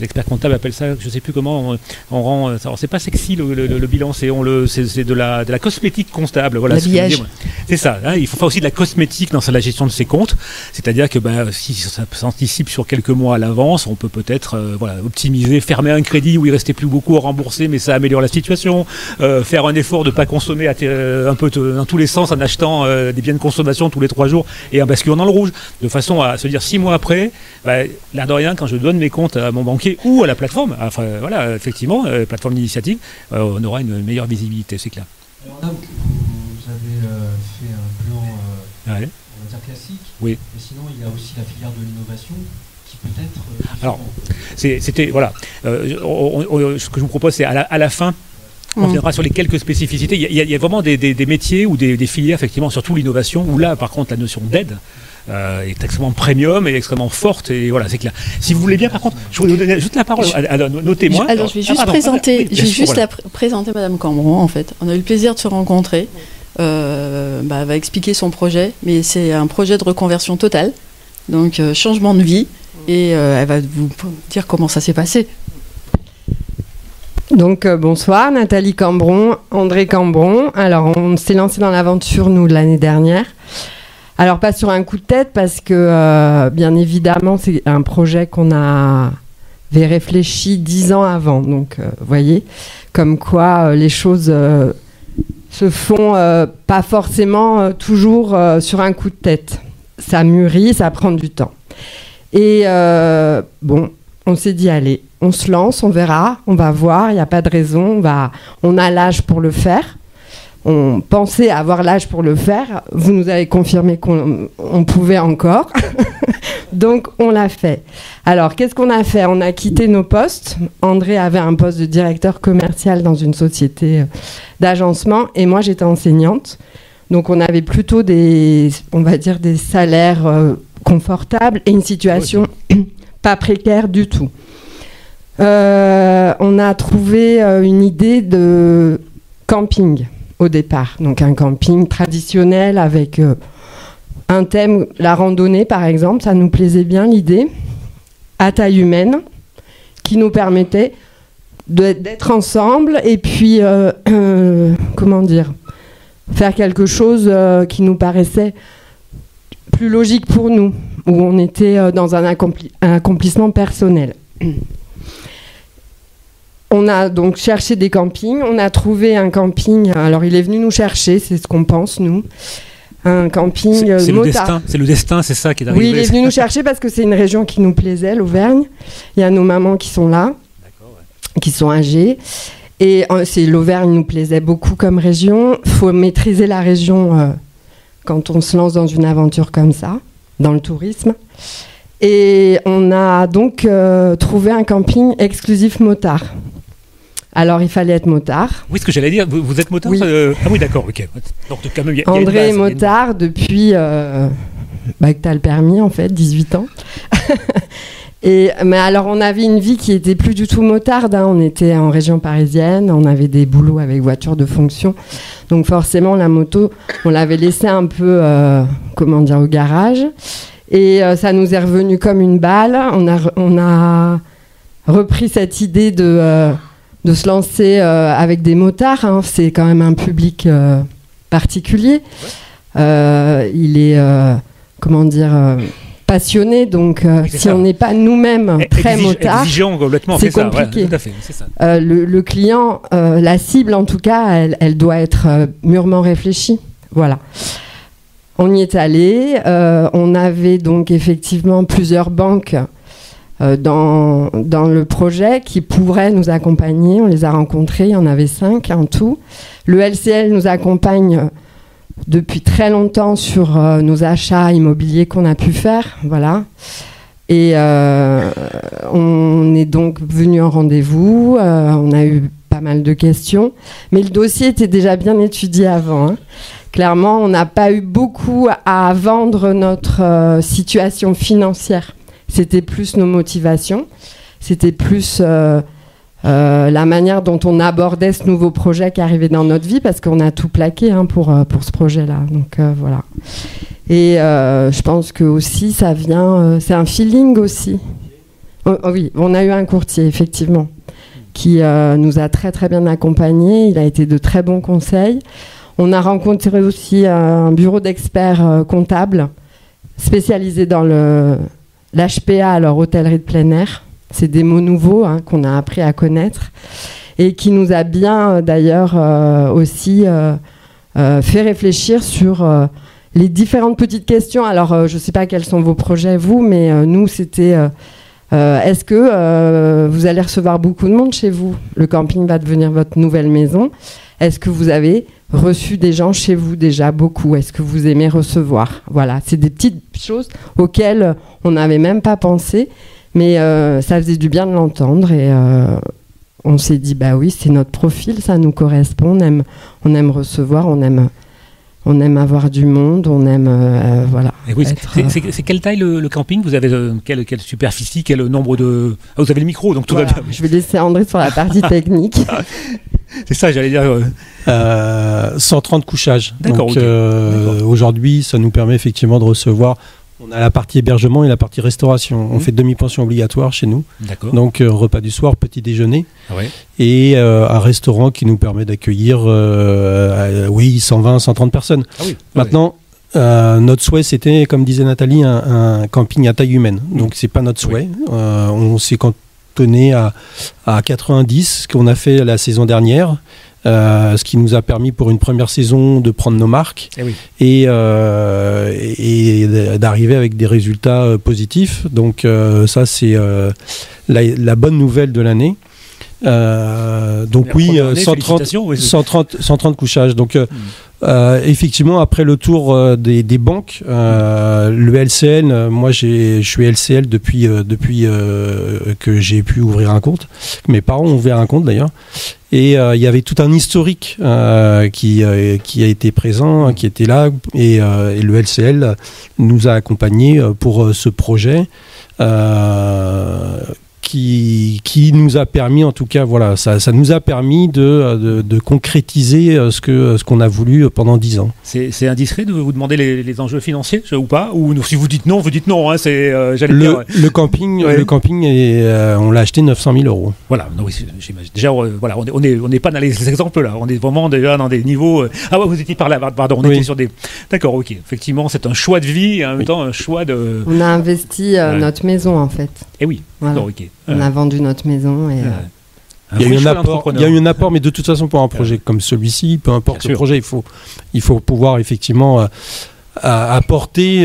experts comptables appellent ça, je ne sais plus comment, on rend. Alors c'est pas sexy le bilan, c'est de la cosmétique comptable. Voilà, l'habillage. C'est ça. Hein, il faut faire aussi de la cosmétique dans la gestion de ses comptes, c'est-à-dire que si ça s'anticipe sur quelques mois à l'avance, on peut peut-être optimiser, fermer un crédit où il restait plus beaucoup à rembourser, mais ça améliore la situation. Faire un effort de ne pas consommer un peu dans tous les sens en achetant des biens de consommation tous les 3 jours et en basculant dans le rouge, de façon à se dire 6 mois après, l'air de rien, quand je donne mes comptes à mon banquier ou à la plateforme, effectivement, plateforme d'initiative, on aura une meilleure visibilité, c'est clair. Alors là, vous avez fait un plan, on va dire classique, oui. Mais sinon il y a aussi la filière de l'innovation qui peut être... Alors, c'était, voilà, ce que je vous propose, c'est à la fin, on viendra sur les quelques spécificités. Il y a vraiment des métiers ou des filières, effectivement, surtout l'innovation, où là, par contre, la notion d'aide est extrêmement premium et extrêmement forte. Et voilà, c'est clair. Si vous voulez bien, par contre, je vais vous donner juste la parole à nos témoins. Alors, je vais juste présenter Madame Cambron, en fait. On a eu le plaisir de se rencontrer. Elle va expliquer son projet, mais c'est un projet de reconversion totale. Donc, changement de vie. Et elle va vous dire comment ça s'est passé. Donc bonsoir, Nathalie Cambron, André Cambron. Alors on s'est lancé dans l'aventure nous l'année dernière. Alors pas sur un coup de tête parce que bien évidemment c'est un projet qu'on avait réfléchi 10 ans avant. Donc vous voyez comme quoi les choses se font pas forcément toujours sur un coup de tête. Ça mûrit, ça prend du temps. Et on s'est dit allez, on se lance, on verra, on va voir, il n'y a pas de raison, on a l'âge pour le faire. On pensait avoir l'âge pour le faire, vous nous avez confirmé qu'on pouvait encore, donc on l'a fait. Alors qu'est-ce qu'on a fait ? On a quitté nos postes, André avait un poste de directeur commercial dans une société d'agencement et moi j'étais enseignante, donc on avait plutôt des salaires confortables et une situation pas précaire du tout. On a trouvé une idée de camping au départ. Donc un camping traditionnel avec un thème, la randonnée par exemple, ça nous plaisait bien l'idée, à taille humaine, qui nous permettait d'être ensemble et puis, faire quelque chose qui nous paraissait plus logique pour nous, où on était dans un accomplissement personnel. On a donc cherché des campings, on a trouvé un camping, alors il est venu nous chercher, c'est ce qu'on pense nous, un camping c'est le destin, c'est ça qui est arrivé. Oui, il est venu nous chercher parce que c'est une région qui nous plaisait, l'Auvergne, il y a nos mamans qui sont là, qui sont âgées, et l'Auvergne nous plaisait beaucoup comme région, il faut maîtriser la région quand on se lance dans une aventure comme ça, dans le tourisme. Et on a donc trouvé un camping exclusif motard. Alors, il fallait être motard. Oui, ce que j'allais dire, vous êtes motard Oui. Ah oui, d'accord, ok. Donc, quand même, il y a une André base, est motard depuis que tu as le permis, en fait, 18 ans. Mais alors, on avait une vie qui était plus du tout motarde. Hein. On était en région parisienne, on avait des boulots avec voiture de fonction. Donc, forcément, la moto, on l'avait laissée un peu, au garage. Et ça nous est revenu comme une balle. On a repris cette idée de se lancer avec des motards. Hein. C'est quand même un public particulier. Il est, passionné. Donc, si on n'est pas nous-mêmes très motards, c'est compliqué. Ouais, tout à fait, c'est ça. Le client, la cible en tout cas, elle doit être mûrement réfléchie. Voilà. On y est allé. On avait donc effectivement plusieurs banques dans le projet qui pourraient nous accompagner. On les a rencontrés, il y en avait 5 en tout. Le LCL nous accompagne depuis très longtemps sur nos achats immobiliers qu'on a pu faire. Voilà. Et on est donc venu en rendez-vous. On a eu pas mal de questions. Mais le dossier était déjà bien étudié avant. Hein. Clairement, on n'a pas eu beaucoup à vendre notre situation financière. C'était plus nos motivations. C'était plus la manière dont on abordait ce nouveau projet qui arrivait dans notre vie, parce qu'on a tout plaqué pour ce projet-là. Donc voilà. Et je pense que aussi ça vient, c'est un feeling aussi. Oh, oui, on a eu un courtier effectivement qui nous a très très bien accompagnés. Il a été de très bons conseils. On a rencontré aussi un bureau d'experts comptables spécialisé dans l'HPA, alors hôtellerie de plein air. C'est des mots nouveaux qu'on a appris à connaître et qui nous a bien d'ailleurs aussi fait réfléchir sur les différentes petites questions. Alors, je ne sais pas quels sont vos projets, vous, mais nous, c'était est-ce que vous allez recevoir beaucoup de monde chez vous ? Le camping va devenir votre nouvelle maison. Est-ce que vous avez reçu des gens chez vous déjà beaucoup ? Est-ce que vous aimez recevoir ? Voilà, c'est des petites choses auxquelles on n'avait même pas pensé, mais ça faisait du bien de l'entendre et on s'est dit, bah oui, c'est notre profil, ça nous correspond, on aime recevoir, on aime avoir du monde, on aime, voilà. Et oui, c'est quelle taille le camping ? Vous avez quelle superficie, quel nombre de... Ah, vous avez le micro, donc tout va bien. Je vais laisser André sur la partie technique. C'est ça, j'allais dire... 130 couchages. D'accord, donc, okay. Aujourd'hui, ça nous permet effectivement de recevoir... On a la partie hébergement et la partie restauration. On fait demi-pension obligatoire chez nous. D'accord. Donc repas du soir, petit déjeuner. Ouais. Et un restaurant qui nous permet d'accueillir 120, 130 personnes. Ah oui. Maintenant, notre souhait, c'était, comme disait Nathalie, un camping à taille humaine. Donc c'est pas notre souhait. Oui. On s'est cantonné à 90, ce qu'on a fait la saison dernière. Ce qui nous a permis pour une première saison de prendre nos marques et d'arriver avec des résultats positifs. Donc ça, c'est la bonne nouvelle de l'année. Donc oui, 130 couchages. Donc effectivement, après le tour des banques, le LCL, moi je suis LCL depuis que j'ai pu ouvrir un compte. Mes parents ont ouvert un compte d'ailleurs. Et il y avait tout un historique qui a été présent, qui était là, et le LCL nous a accompagnés pour ce projet qui nous a permis, en tout cas, voilà, ça nous a permis de concrétiser ce qu'on a voulu pendant 10 ans. C'est indiscret de vous demander les enjeux financiers, ou pas ? Ou si vous dites non, hein, c'est, j'allais dire... Le camping, on l'a acheté 900 000 €. Voilà, non, oui, j'imagine. Déjà, voilà, on n'est pas dans les exemples là, on est vraiment déjà dans des niveaux... Ah ouais, vous étiez par là, pardon, on était sur des... D'accord, ok, effectivement, c'est un choix de vie et en même temps un choix de... On a investi notre maison, en fait. Eh oui, voilà. D'accord, ok. On a vendu notre maison et... Il y a eu un apport, mais de toute façon, pour un projet comme celui-ci, peu importe le projet, il faut pouvoir effectivement apporter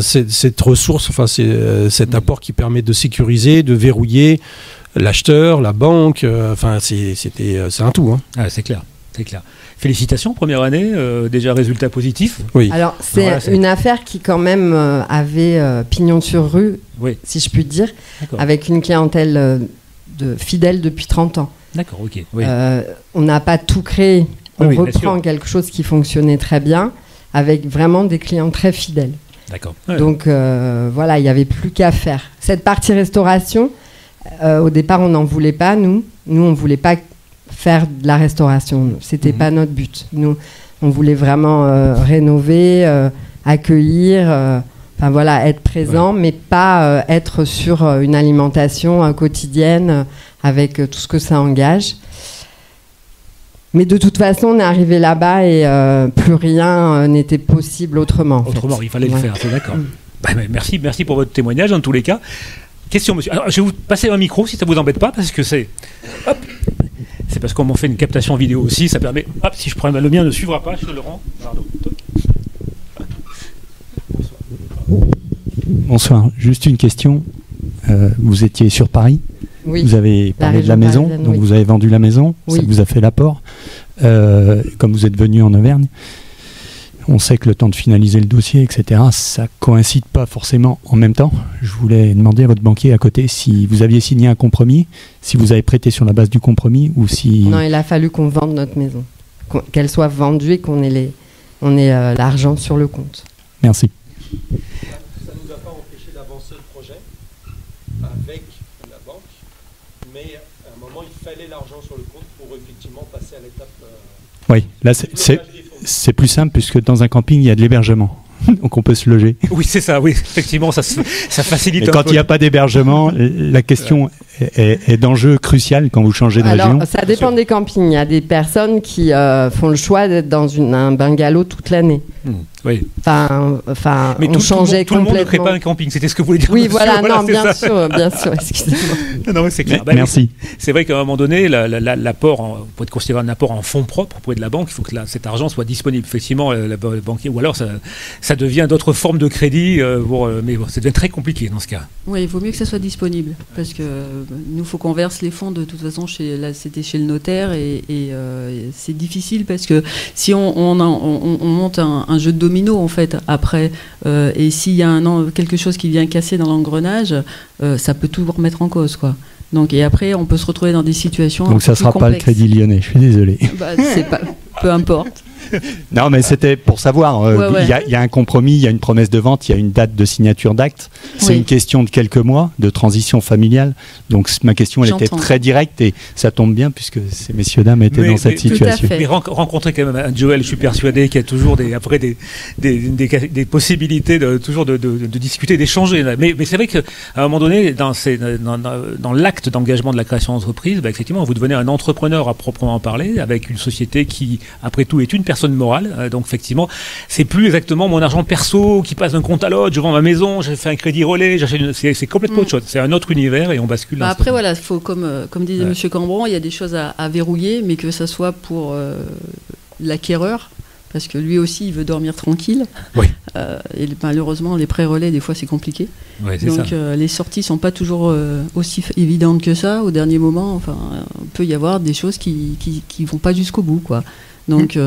cette ressource, enfin cet apport qui permet de sécuriser, de verrouiller l'acheteur, la banque, enfin c'est un tout. Hein. Ah, c'est clair. Félicitations, première année, déjà résultat positif. Oui. Alors c'est une affaire qui quand même avait pignon sur rue, si je puis dire, avec une clientèle fidèle depuis 30 ans. D'accord, ok. Oui. On n'a pas tout créé. On oui, reprend quelque chose qui fonctionnait très bien, avec vraiment des clients très fidèles. D'accord. Donc voilà, il n'y avait plus qu'à faire. Cette partie restauration, au départ, on n'en voulait pas, nous. Nous, on ne voulait pas faire de la restauration. Ce n'était pas notre but. Nous, on voulait vraiment rénover, accueillir, enfin voilà, être présent, mais pas être sur une alimentation quotidienne avec tout ce que ça engage. Mais de toute façon, on est arrivé là-bas et plus rien n'était possible autrement. Autrement, il fallait le faire, c'est d'accord. Merci pour votre témoignage, en tous les cas. Question, monsieur. Alors, je vais vous passer un micro, si ça ne vous embête pas, parce que c'est... Hop, c'est parce qu'on m'en fait une captation vidéo aussi, ça permet... Hop, si je prends le mien ne suivra pas, je te le rends. Pardon. Bonsoir, juste une question. Vous étiez sur Paris ? Oui. Vous avez parlé de la maison, donc vous avez vendu la maison, ça vous a fait l'apport. Comme vous êtes venu en Auvergne, on sait que le temps de finaliser le dossier, etc., ça coïncide pas forcément en même temps. Je voulais demander à votre banquier à côté si vous aviez signé un compromis, si vous avez prêté sur la base du compromis ou si... Non, il a fallu qu'on vende notre maison, qu'elle soit vendue et qu'on ait l'argent sur le compte. Merci. Ça ne nous a pas empêché d'avancer le projet avec la banque, mais à un moment, il fallait l'argent sur le compte pour effectivement passer à l'étape... Oui, là, c'est plus simple puisque dans un camping, il y a de l'hébergement. Donc on peut se loger. Oui, c'est ça, oui. Effectivement, ça facilite un peu. Quand il n'y a pas d'hébergement, la question est d'enjeu crucial quand vous changez de région. Alors, ça dépend des campings. Il y a des personnes qui font le choix d'être dans un bungalow toute l'année. Oui. Enfin, mais on changeait tout le monde ne crée complètement. pas un camping, c'était ce que vous vouliez dire. Oui, voilà, non, bien sûr, excusez-moi. Non, c'est clair. Merci. C'est vrai qu'à un moment donné, l'apport, pour être considéré un apport en fonds propres auprès de la banque, il faut que cet argent soit disponible. Effectivement, le banquier, ou alors ça devient d'autres formes de crédit, mais ça devient très compliqué dans ce cas. Oui, il vaut mieux que ça soit disponible, parce que nous, il faut qu'on verse les fonds de toute façon, c'était chez le notaire, et c'est difficile parce que si on monte un jeu de domino en fait après, et s'il y a quelque chose qui vient casser dans l'engrenage, ça peut tout remettre en cause, quoi. Donc, et après, on peut se retrouver dans des situations. Donc ça ne sera pas le Crédit Lyonnais, je suis désolé. C'est pas, peu importe. Non, mais c'était pour savoir. Il y a un compromis, il y a une promesse de vente, il y a une date de signature d'acte. C'est une question de quelques mois de transition familiale. Donc ma question, elle était très directe et ça tombe bien puisque ces messieurs dames étaient dans cette situation. Mais rencontrer quand même un Joël, je suis persuadé qu'il y a toujours des possibilités de discuter, d'échanger. Mais c'est vrai qu'à un moment donné, dans l'acte d'engagement de la création d'entreprise, effectivement, vous devenez un entrepreneur à proprement parler, avec une société qui, après tout, est une personne morale. Donc effectivement, c'est plus exactement mon argent perso qui passe d'un compte à l'autre, je vends ma maison, j'ai fait un crédit relais, c'est complètement autre chose. C'est un autre univers et on bascule. Après voilà, faut comme disait Monsieur Cambron, il y a des choses à verrouiller, mais que ça soit pour l'acquéreur, parce que lui aussi il veut dormir tranquille. Oui. Et malheureusement les pré-relais des fois c'est compliqué. Ouais, donc les sorties sont pas toujours aussi évidentes que ça. Au dernier moment, enfin, peut y avoir des choses qui vont pas jusqu'au bout, quoi. Donc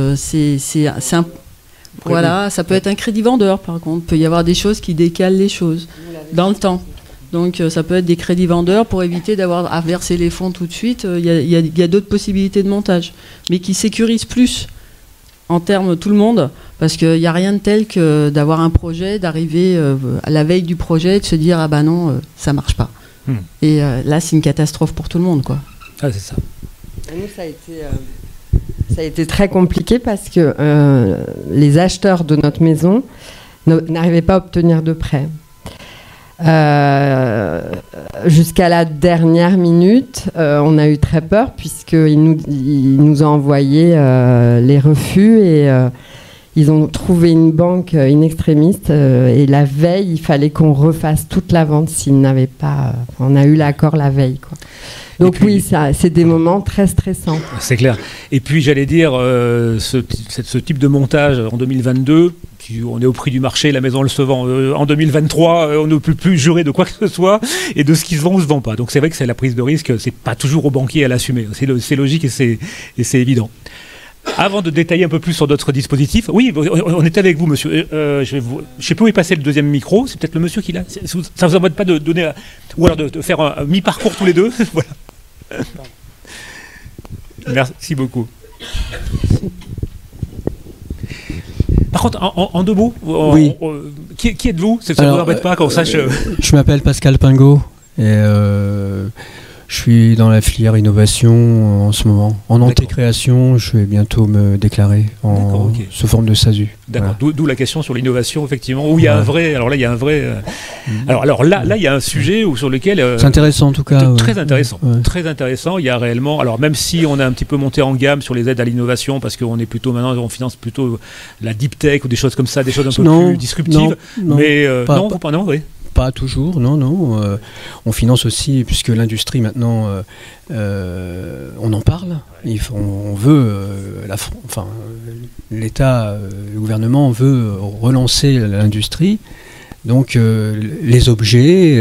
voilà, ça peut être un crédit vendeur par contre. Il peut y avoir des choses qui décalent les choses dans le temps. Donc ça peut être des crédits vendeurs pour éviter d'avoir à verser les fonds tout de suite. Il y a d'autres possibilités de montage, mais qui sécurisent plus en termes tout le monde, parce qu'il n'y a rien de tel que d'avoir un projet, d'arriver à la veille du projet, de se dire ah bah non, ça marche pas. Et là c'est une catastrophe pour tout le monde, quoi. Ah, c'est ça. Et nous, ça a été très compliqué parce que les acheteurs de notre maison n'arrivaient pas à obtenir de prêt. Jusqu'à la dernière minute, on a eu très peur puisqu'ils nous ont envoyé les refus et ils ont trouvé une banque in extremis et la veille, il fallait qu'on refasse toute la vente s'ils n'avaient pas... on a eu l'accord la veille, quoi. Donc puis, oui, c'est des moments très stressants. C'est clair. Et puis j'allais dire, ce type de montage en 2022, on est au prix du marché, la maison elle se vend en 2023, on ne peut plus jurer de quoi que ce soit, et de ce qui se vend ou se vend pas. Donc c'est vrai que c'est la prise de risque, c'est pas toujours au banquier à l'assumer. C'est logique et c'est évident. Avant de détailler un peu plus sur d'autres dispositifs, oui, on est avec vous, monsieur. Je sais pas où est passé le deuxième micro, c'est peut-être le monsieur qui l'a. Ça vous embête pas de donner, ou alors de faire un mi-parcours tous les deux. Voilà. Merci beaucoup. Par contre, en deux mots, oui. Qui êtes-vous? Ça ne vous embête pas qu'on sache. Je m'appelle Pascal Pingot et je suis dans la filière innovation en ce moment. En antécréation, je vais bientôt me déclarer sous forme de SASU. D'accord, voilà. D'où la question sur l'innovation, effectivement, où il y a un vrai... Alors là, il y a un vrai... Alors là, il y a un sujet sur lequel... c'est intéressant, en tout cas. Très intéressant. Très intéressant. Il y a réellement... Alors, même si on a un petit peu monté en gamme sur les aides à l'innovation, parce qu'on est plutôt... Maintenant, on finance plutôt la deep tech ou des choses comme ça, des choses un peu plus disruptives. Non, mais non, oui. Pas toujours, non. On finance aussi, puisque l'industrie maintenant, on en parle. On veut, l'État, le gouvernement veut relancer l'industrie. Donc les objets,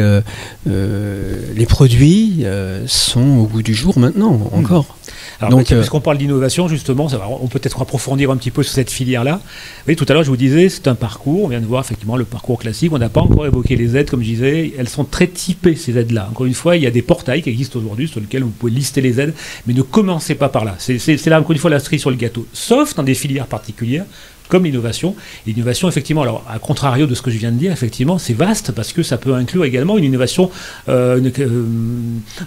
les produits sont au goût du jour maintenant, encore. Alors, puisqu'on parle d'innovation, justement, on peut peut-être approfondir un petit peu sur cette filière-là. Oui, tout à l'heure, je vous disais, c'est un parcours. On vient de voir effectivement le parcours classique. On n'a pas encore évoqué les aides, comme je disais. Elles sont très typées, ces aides-là. Encore une fois, il y a des portails qui existent aujourd'hui sur lesquels vous pouvez lister les aides, mais ne commencez pas par là. C'est là, encore une fois, la cerise sur le gâteau. Sauf dans des filières particulières, comme l'innovation. L'innovation, effectivement, alors à contrario de ce que je viens de dire, effectivement, c'est vaste parce que ça peut inclure également une innovation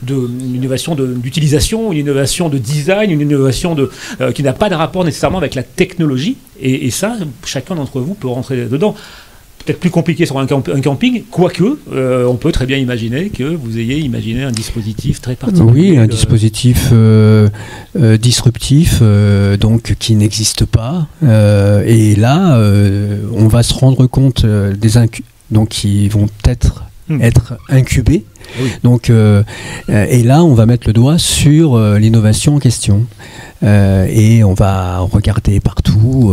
d'utilisation, une innovation de design, une innovation qui n'a pas de rapport nécessairement avec la technologie. Et ça, chacun d'entre vous peut rentrer dedans. Peut-être plus compliqué sur un camping, quoique on peut très bien imaginer que vous ayez imaginé un dispositif très particulier. Oui, un dispositif disruptif, donc qui n'existe pas. Et là, on va se rendre compte donc qui vont peut-être être incubés. Oui. Donc, et là, on va mettre le doigt sur l'innovation en question. Et on va regarder partout.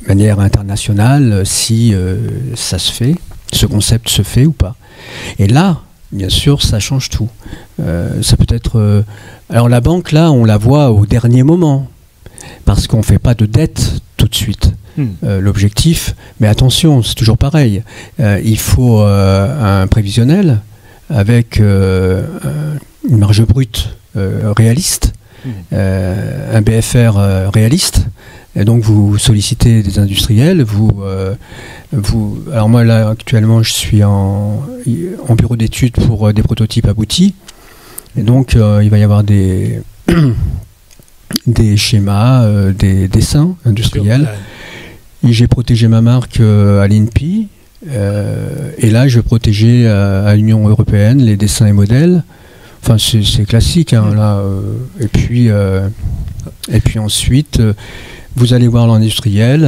De manière internationale, si ça se fait, ce concept se fait ou pas. Et là, bien sûr, ça change tout. Ça peut être... alors la banque, là, on la voit au dernier moment, parce qu'on ne fait pas de dette tout de suite. L'objectif, mais attention, c'est toujours pareil. Il faut un prévisionnel avec une marge brute réaliste, un BFR réaliste. Et donc vous sollicitez des industriels, alors moi là actuellement je suis en bureau d'études pour des prototypes aboutis, et donc il va y avoir des schémas, des dessins industriels. Et j'ai protégé ma marque à l'INPI, et là je vais protéger à l'Union européenne les dessins et modèles. Enfin c'est classique là. Et puis ensuite. Vous allez voir l'industriel,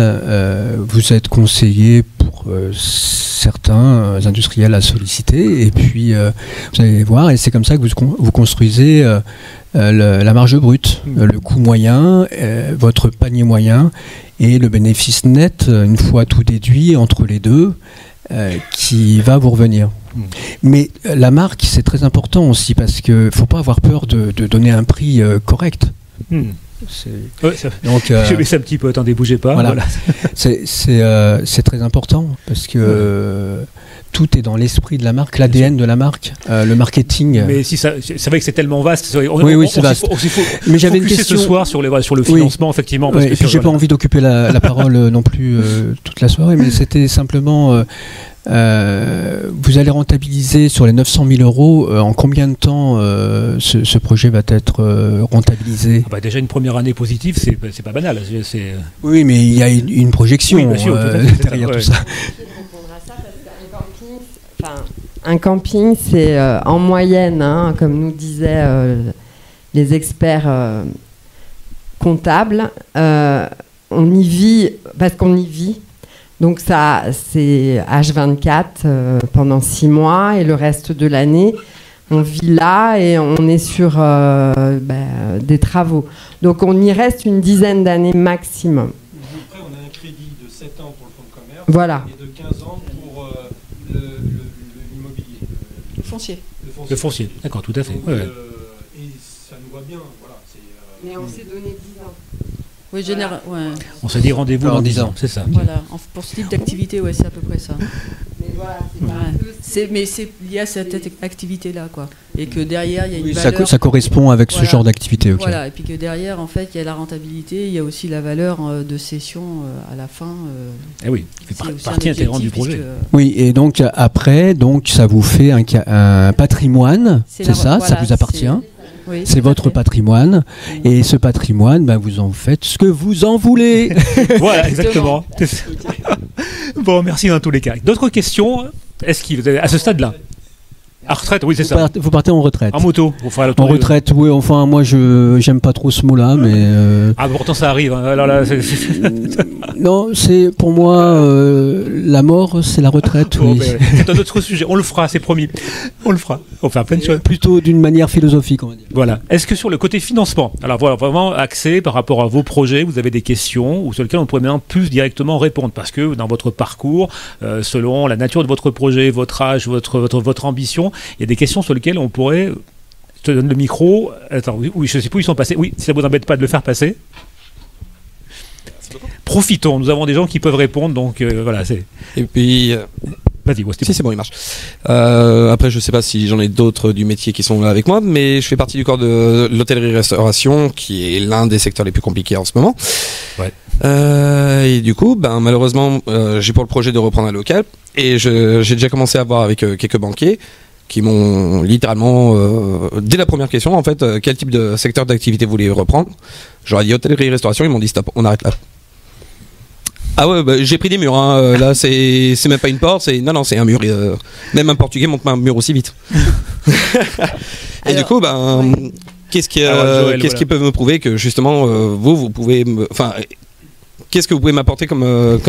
vous êtes conseillé pour certains industriels à solliciter, et puis vous allez voir, et c'est comme ça que vous construisez la marge brute, le coût moyen, votre panier moyen, et le bénéfice net, une fois tout déduit entre les deux, qui va vous revenir. Mais la marque, c'est très important aussi, parce qu'il ne faut pas avoir peur de donner un prix correct. Donc, je baisse un petit peu, attendez, bougez pas. Voilà. C'est très important parce que tout est dans l'esprit de la marque, l'ADN de la marque, le marketing. Mais si c'est vrai que c'est tellement vaste. Oui, c'est vaste. Mais j'avais une question ce soir sur le financement, effectivement. Parce que et puis j'ai pas envie d'occuper la parole non plus toute la soirée, mais c'était simplement. Vous allez rentabiliser sur les 900 000 euros. En combien de temps ce projet va être rentabilisé? Déjà une première année positive, c'est pas banal. Oui, mais il y a une projection derrière tout ça. Un camping, c'est en moyenne, comme nous disaient les experts comptables, on y vit parce qu'on y vit. Donc ça, c'est H24 pendant 6 mois, et le reste de l'année, on vit là et on est sur des travaux. Donc on y reste une dizaine d'années maximum. Après, on a un crédit de 7 ans pour le fonds de commerce, voilà, et de 15 ans pour l'immobilier. Le foncier, d'accord, tout à fait. Donc, et ça nous va bien, voilà. Mais on s'est donné 10 ans. Oui, on s'est dit rendez-vous dans 10 ans, c'est ça. Voilà, pour ce type d'activité, c'est à peu près ça. Mais Mais c'est lié à cette activité-là, quoi. Et que derrière, il y a une valeur. Ça correspond avec ce genre d'activité. Okay. Voilà, et puis que derrière, en fait, il y a la rentabilité, il y a aussi la valeur de cession à la fin. Oui, qui fait partie intégrante du projet. Oui, et donc après, ça vous fait un patrimoine, c'est ça, ça vous appartient. Oui, c'est votre patrimoine, et ce patrimoine, vous en faites ce que vous en voulez. Voilà, exactement. Bon, merci dans tous les cas. D'autres questions? Est-ce qu'il vous avez à ce stade-là? À retraite, oui, c'est ça. Vous partez en retraite. En moto, vous ferez en retraite, oui. Enfin, moi, j'aime pas trop ce mot-là, mais. Ah, pourtant, ça arrive. Hein. Alors là, non, c'est pour moi la mort, c'est la retraite. Oui. C'est un autre sujet. On le fera, c'est promis. On le fera. On fera plein de choses. Plutôt d'une manière philosophique, on va dire. Voilà. Est-ce que sur le côté financement, alors voilà, vraiment axé par rapport à vos projets, vous avez des questions ou sur lesquelles on pourrait maintenant plus directement répondre, parce que dans votre parcours, selon la nature de votre projet, votre âge, votre ambition, il y a des questions sur lesquelles on pourrait. Je te donne le micro. Attends, oui, je ne sais plus où ils sont passés. Oui, si ça ne vous embête pas de le faire passer. Profitons, nous avons des gens qui peuvent répondre, donc voilà. Et puis. Vas-y, c'est bon, il marche. Après, je ne sais pas si j'en ai d'autres du métier qui sont là avec moi, mais je fais partie du corps de l'hôtellerie-restauration, qui est l'un des secteurs les plus compliqués en ce moment. Ouais. Et du coup, malheureusement, j'ai pour le projet de reprendre un local, et j'ai déjà commencé à voir avec quelques banquiers qui m'ont littéralement, dès la première question, en fait, quel type de secteur d'activité vous voulez reprendre. J'aurais dit hôtellerie-restauration, ils m'ont dit stop, on arrête là. Ah ouais, j'ai pris des murs, hein. Là c'est même pas une porte, c'est un mur. Même un Portugais monte pas un mur aussi vite. Et alors, du coup, qu'est-ce qui peut me prouver que justement vous pouvez, qu'est-ce que vous pouvez m'apporter comme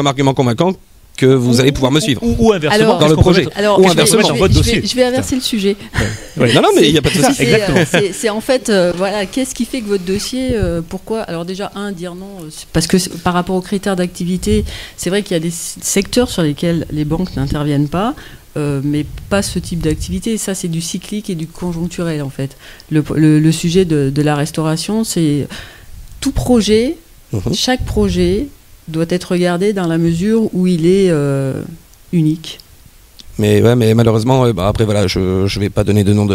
argument convaincant que vous allez pouvoir me suivre ou inversement dans le projet ou inversement dans votre dossier. Je vais inverser le sujet. Ouais. Non, mais il n'y a pas de souci. Exactement. C'est en fait, voilà, qu'est-ce qui fait que votre dossier, pourquoi? Alors déjà, dire non, parce que par rapport aux critères d'activité, c'est vrai qu'il y a des secteurs sur lesquels les banques n'interviennent pas. Mais pas ce type d'activité. Ça, c'est du cyclique et du conjoncturel, en fait. Le sujet de la restauration, c'est tout projet, chaque projet doit être regardé dans la mesure où il est unique. Mais malheureusement, après voilà, je vais pas donner de nom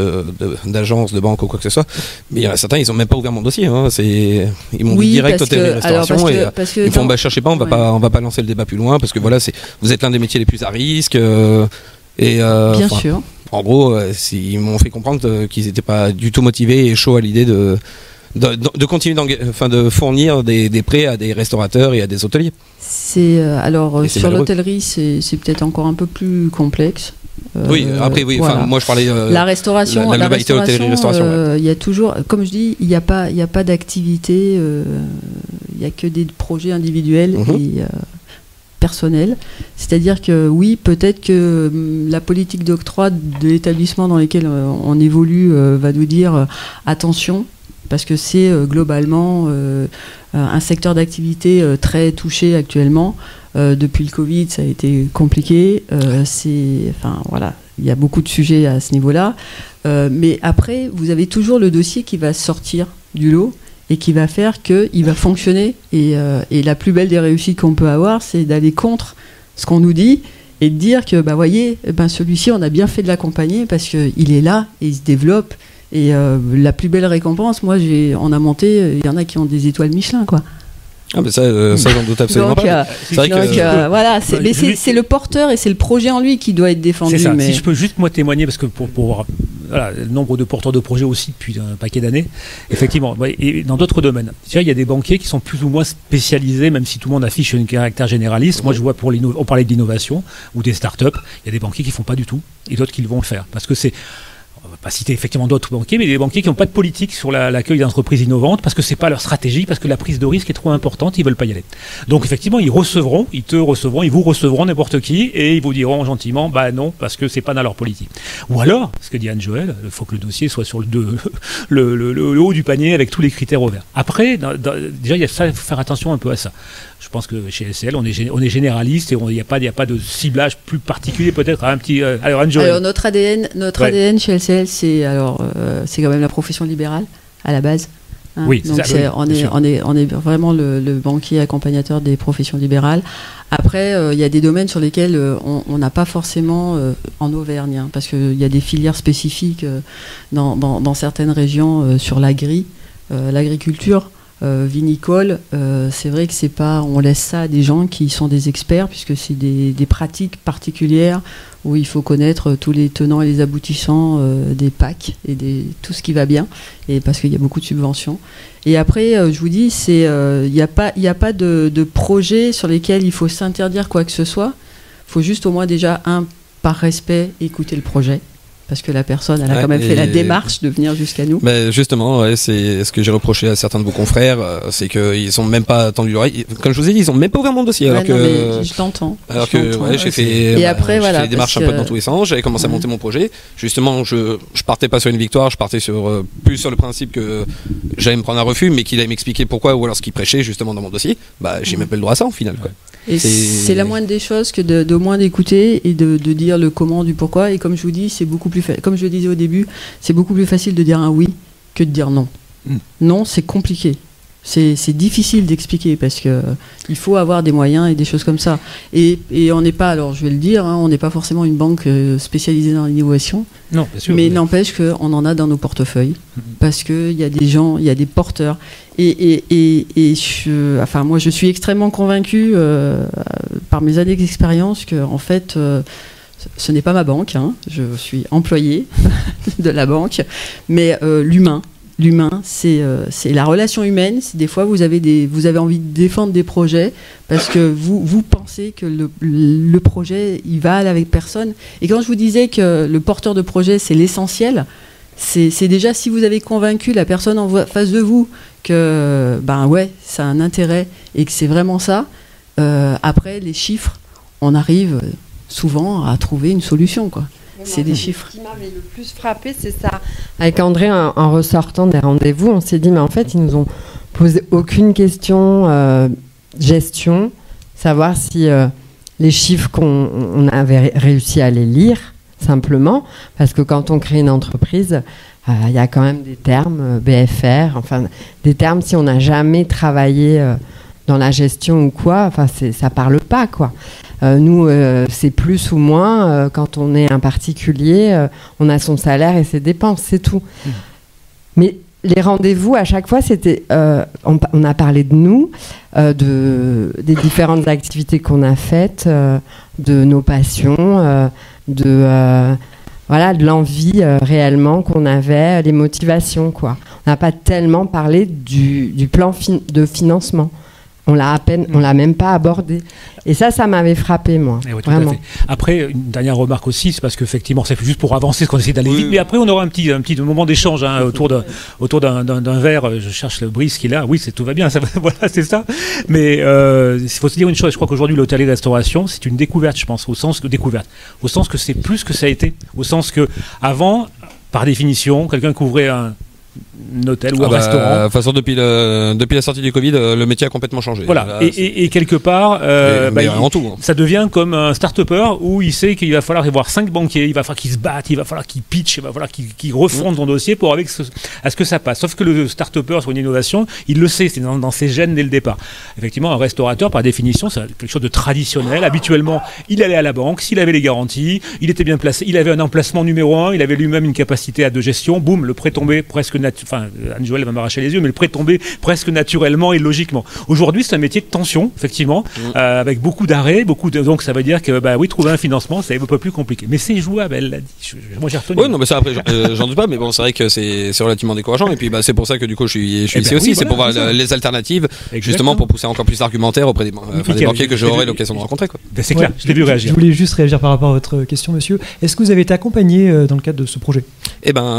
d'agence, de banque ou quoi que ce soit. Mais il y en a certains, ils ont même pas ouvert mon dossier. Hein. Ils m'ont dit direct hôtellerie-restauration et ils font cherchez pas, on va pas lancer le débat plus loin parce que voilà, vous êtes l'un des métiers les plus à risque. Bien sûr. En gros, ils m'ont fait comprendre qu'ils n'étaient pas du tout motivés et chauds à l'idée de continuer de fournir des prêts à des restaurateurs et à des hôteliers. Alors sur l'hôtellerie, c'est peut-être encore un peu plus complexe. Oui, après oui. Voilà. Moi je parlais la restauration, la globalité hôtellerie-restauration. Il y a toujours, comme je dis, il n'y a pas d'activité. Il n'y a que des projets individuels et personnels. C'est-à-dire que oui, peut-être que la politique d'octroi de l'établissement dans lequel on évolue va nous dire attention. Parce que c'est globalement un secteur d'activité très touché actuellement. Depuis le Covid, ça a été compliqué. Voilà, il y a beaucoup de sujets à ce niveau-là. Mais après, vous avez toujours le dossier qui va sortir du lot et qui va faire qu'il va fonctionner. Et la plus belle des réussites qu'on peut avoir, c'est d'aller contre ce qu'on nous dit et de dire que, voyez, celui-ci, on a bien fait de l'accompagner parce qu'il est là et il se développe. Et la plus belle récompense, moi, on a monté, il y en a qui ont des étoiles Michelin, quoi. Ah, mais ça j'en doute absolument pas. C'est vrai que voilà, c'est le porteur et c'est le projet en lui qui doit être défendu. C'est ça. Mais... Si je peux juste moi témoigner, parce que pour voir le nombre de porteurs de projets aussi depuis un paquet d'années, effectivement, et dans d'autres domaines. Il y a des banquiers qui sont plus ou moins spécialisés, même si tout le monde affiche un caractère généraliste. Moi, je vois on parlait d'innovation ou des startups, il y a des banquiers qui font pas du tout et d'autres qui vont le faire, parce que c'est on va pas citer effectivement d'autres banquiers, mais des banquiers qui n'ont pas de politique sur l'accueil d'entreprises innovantes parce que c'est pas leur stratégie, parce que la prise de risque est trop importante, ils veulent pas y aller. Donc effectivement, ils vous recevront n'importe qui et ils vous diront gentiment, non, parce que c'est pas dans leur politique. Ou alors, ce que dit Anne-Joëlle, il faut que le dossier soit sur le haut du panier avec tous les critères ouverts. Après, déjà, il faut faire attention un peu à ça. Je pense que chez LCL, on est généraliste et il n'y a pas de ciblage plus particulier peut-être à un petit. Alors Anne-Joëlle. Alors notre ADN chez LCL, c'est quand même la profession libérale à la base. Hein. Oui, donc on est vraiment le banquier accompagnateur des professions libérales. Après, il y a des domaines sur lesquels on n'a pas forcément en Auvergne, hein, parce qu'il y a des filières spécifiques dans certaines régions sur l'agriculture. Vinicole, c'est vrai que c'est pas, on laisse ça à des gens qui sont des experts, puisque c'est des pratiques particulières où il faut connaître tous les tenants et les aboutissants des PAC et tout ce qui va bien, et parce qu'il y a beaucoup de subventions. Et après, je vous dis, il n'y a pas de projet sur lesquels il faut s'interdire quoi que ce soit. Il faut juste au moins déjà, par respect, écouter le projet. Parce que la personne, elle a quand même fait la démarche de venir jusqu'à nous. Mais justement, c'est ce que j'ai reproché à certains de vos confrères, c'est qu'ils sont même pas tendu l'oreille. Comme je vous ai dit, ils ont même pas ouvert mon dossier. Alors que je t'entends. Alors que j'ai fait des démarches un peu dans tous les sens. J'avais commencé à monter mon projet. Justement, je partais pas sur une victoire, je partais plus sur le principe que j'allais me prendre un refus, mais qu'il allait m'expliquer pourquoi, ou alors ce qu'il prêchait justement dans mon dossier. J'ai même pas le droit à ça en final, quoi. Et c'est la moindre des choses que de moins d'écouter et de dire le comment du pourquoi. Et comme je vous dis, c'est beaucoup plus comme je le disais au début, c'est beaucoup plus facile de dire un oui que de dire non. Non, c'est compliqué. C'est difficile d'expliquer parce que il faut avoir des moyens et des choses comme ça. Et on n'est pas, alors je vais le dire, hein, on n'est pas forcément une banque spécialisée dans l'innovation. Non, bien sûr. Mais n'empêche qu'on en a dans nos portefeuilles parce qu'il y a des gens, il y a des porteurs. Et moi, je suis extrêmement convaincue par mes années d'expérience que en fait, ce n'est pas ma banque. Hein, je suis employée de la banque, mais L'humain, c'est la relation humaine. Des fois, vous avez envie de défendre des projets parce que vous pensez que le projet, il va avec personne. Et quand je vous disais que le porteur de projet, c'est l'essentiel, c'est déjà si vous avez convaincu la personne en face de vous que, ça a un intérêt et que c'est vraiment ça. Après, les chiffres, on arrive souvent à trouver une solution, quoi. C'est des chiffres. Ce qui m'avait le plus frappé, c'est ça. Avec André, en ressortant des rendez-vous, on s'est dit, mais en fait, ils nous ont posé aucune question gestion, savoir si les chiffres qu'on avait réussi à les lire, simplement, parce que quand on crée une entreprise, il y a quand même des termes, BFR, enfin, des termes, si on n'a jamais travaillé dans la gestion ou quoi, enfin, ça parle pas, quoi. Nous, c'est plus ou moins, quand on est un particulier, on a son salaire et ses dépenses, c'est tout. Mais les rendez-vous, à chaque fois, c'était... on a parlé de nous, des différentes activités qu'on a faites, de nos passions, de l'envie réellement qu'on avait, les motivations, quoi. On n'a pas tellement parlé du plan de financement. On l'a même pas abordé. Et ça m'avait frappé, moi. Oui, vraiment. Tout à fait. Après, une dernière remarque aussi, c'est parce qu'effectivement, c'est juste pour avancer, qu'on essaie d'aller vite. Mais après, on aura un petit moment d'échange autour d'un verre. Je cherche le Brice qui est là. Oui, tout va bien. Voilà, c'est ça. Mais il faut se dire une chose. Je crois qu'aujourd'hui, l'hôtellerie-restauration, c'est une découverte, je pense, au sens que c'est plus que ça a été. Au sens que avant, par définition, quelqu'un qui ouvrait un hôtel ou un restaurant. De toute façon, depuis la sortie du Covid, le métier a complètement changé. Voilà. Là, et quelque part, ça devient comme un start-upper où il sait qu'il va falloir avoir 5 banquiers, il va falloir qu'il se batte, il va falloir qu'il pitch, il va falloir qu'il refonde son dossier pour à ce que ça passe. Sauf que le start-upper sur une innovation, il le sait, c'est dans ses gènes dès le départ. Effectivement, un restaurateur, par définition, c'est quelque chose de traditionnel. Habituellement, il allait à la banque, s'il avait les garanties, il était bien placé, il avait un emplacement numéro 1, il avait lui-même une capacité de gestion, boum, le prêt tombait presque Anne-Joëlle va m'arracher les yeux, mais le prêt tombait presque naturellement et logiquement. Aujourd'hui, c'est un métier de tension, effectivement, avec beaucoup d'arrêts, donc ça veut dire que, trouver un financement, c'est un peu plus compliqué. Mais c'est jouable, elle l'a dit. Moi, j'ai retenu. Oui, non, mais ça, après, j'en doute pas, mais bon, c'est vrai que c'est relativement décourageant. Et puis, c'est pour ça que, du coup, je suis ici aussi. C'est pour voir les alternatives, justement, pour pousser encore plus d'argumentaires auprès des banquiers que j'aurai l'occasion de rencontrer, quoi. C'est clair, je t'ai vu réagir. Je voulais juste réagir par rapport à votre question, monsieur. Est-ce que vous avez été accompagné dans le cadre de ce projet ?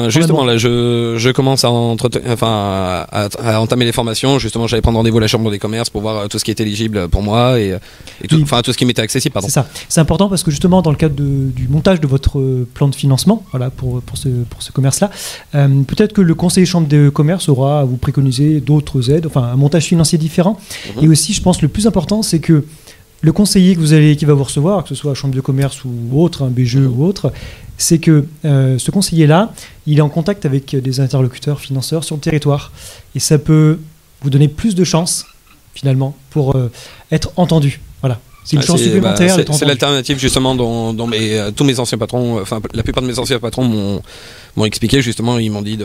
Justement, là, je commence à entamer les formations. Justement, j'allais prendre rendez-vous à la Chambre des commerces pour voir tout ce qui est éligible pour moi et tout ce qui m'était accessible. Pardon. C'est ça. C'est important parce que justement, dans le cadre du montage de votre plan de financement, voilà, pour ce commerce-là, peut-être que le conseiller chambre de commerce aura à vous préconiser d'autres aides, enfin un montage financier différent. Et aussi, je pense, le plus important, c'est que le conseiller qui va vous recevoir, que ce soit chambre de commerce ou autre, un BGE ou autre, c'est que ce conseiller-là, il est en contact avec des interlocuteurs financeurs sur le territoire. Et ça peut vous donner plus de chances, finalement, pour être entendu. Voilà. C'est une chance supplémentaire. C'est l'alternative justement dont tous mes anciens patrons, enfin la plupart de mes anciens patrons m'ont expliqué justement. Ils m'ont dit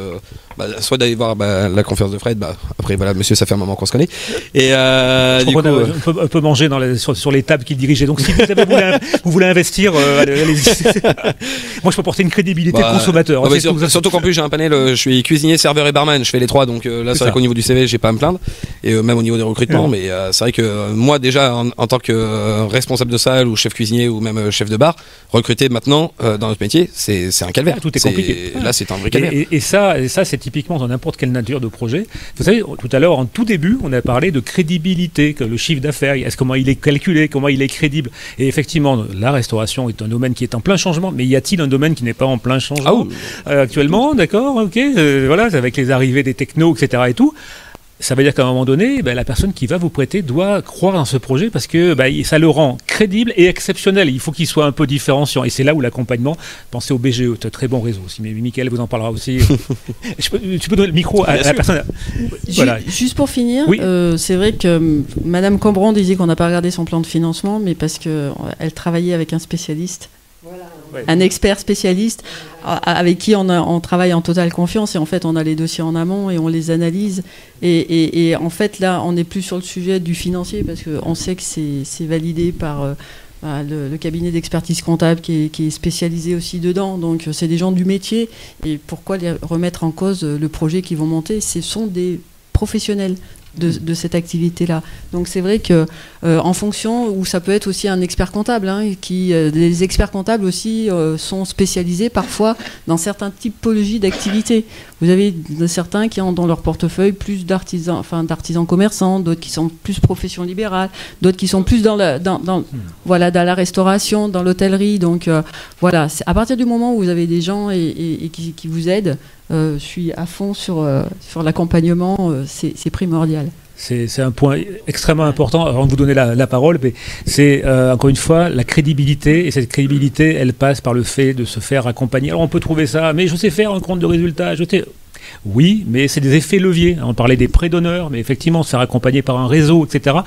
soit d'aller voir la conférence de Fred. Après voilà, monsieur, ça fait un moment qu'on se connaît. Et du coup, on peut manger sur les tables qu'il dirigeait. Donc si vous voulez investir, allez-y. Moi, je peux porter une crédibilité de consommateur. Surtout qu'en plus j'ai un panel. Je suis cuisinier, serveur et barman. Je fais les trois. Donc là, c'est vrai qu'au niveau du CV, j'ai pas à me plaindre. Et même au niveau des recrutements. Mais c'est vrai que moi déjà en tant que responsable de salle ou chef cuisinier ou même chef de bar, recruter maintenant dans notre métier, c'est un calvaire. Tout est compliqué. Là, c'est un vrai calvaire. Et ça, c'est typiquement dans n'importe quelle nature de projet. Vous savez, tout à l'heure, en tout début, on a parlé de crédibilité, que le chiffre d'affaires, comment il est calculé, comment il est crédible. Et effectivement, la restauration est un domaine qui est en plein changement. Mais y a-t-il un domaine qui n'est pas en plein changement actuellement? D'accord, ok. Voilà, avec les arrivées des technos, etc. et tout. Ça veut dire qu'à un moment donné, la personne qui va vous prêter doit croire dans ce projet parce que ça le rend crédible et exceptionnel. Il faut qu'il soit un peu différenciant. Et c'est là où l'accompagnement, pensez au BGE, c'est un très bon réseau aussi. Mais Mickaël vous en parlera aussi. Tu peux donner le micro à la personne. Voilà. Juste pour finir, oui. C'est vrai que Madame Cambron disait qu'on n'a pas regardé son plan de financement, mais parce qu'elle travaillait avec un spécialiste. Voilà. Un expert spécialiste avec qui on travaille en totale confiance et en fait on a les dossiers en amont et on les analyse et en fait là on n'est plus sur le sujet du financier parce qu'on sait que c'est validé par le cabinet d'expertise comptable qui est spécialisé aussi dedans, donc c'est des gens du métier et pourquoi les remettre en cause le projet qu'ils vont monter, ce sont des professionnels de cette activité-là. Donc c'est vrai que en fonction, ou ça peut être aussi un expert comptable, les experts comptables aussi sont spécialisés parfois dans certaines typologies d'activités. Vous avez certains qui ont dans leur portefeuille plus d'artisans commerçants, d'autres qui sont plus profession libérale, d'autres qui sont plus dans la restauration, dans l'hôtellerie. Donc voilà, à partir du moment où vous avez des gens et qui vous aident, je suis à fond sur l'accompagnement, c'est primordial. C'est un point extrêmement important. Avant de vous donner la parole, mais c'est encore une fois la crédibilité. Et cette crédibilité, elle passe par le fait de se faire accompagner. Alors on peut trouver ça, mais je sais faire un compte de résultat. Oui, mais c'est des effets leviers. On parlait des prêts d'honneur, mais effectivement, se faire accompagner par un réseau, etc.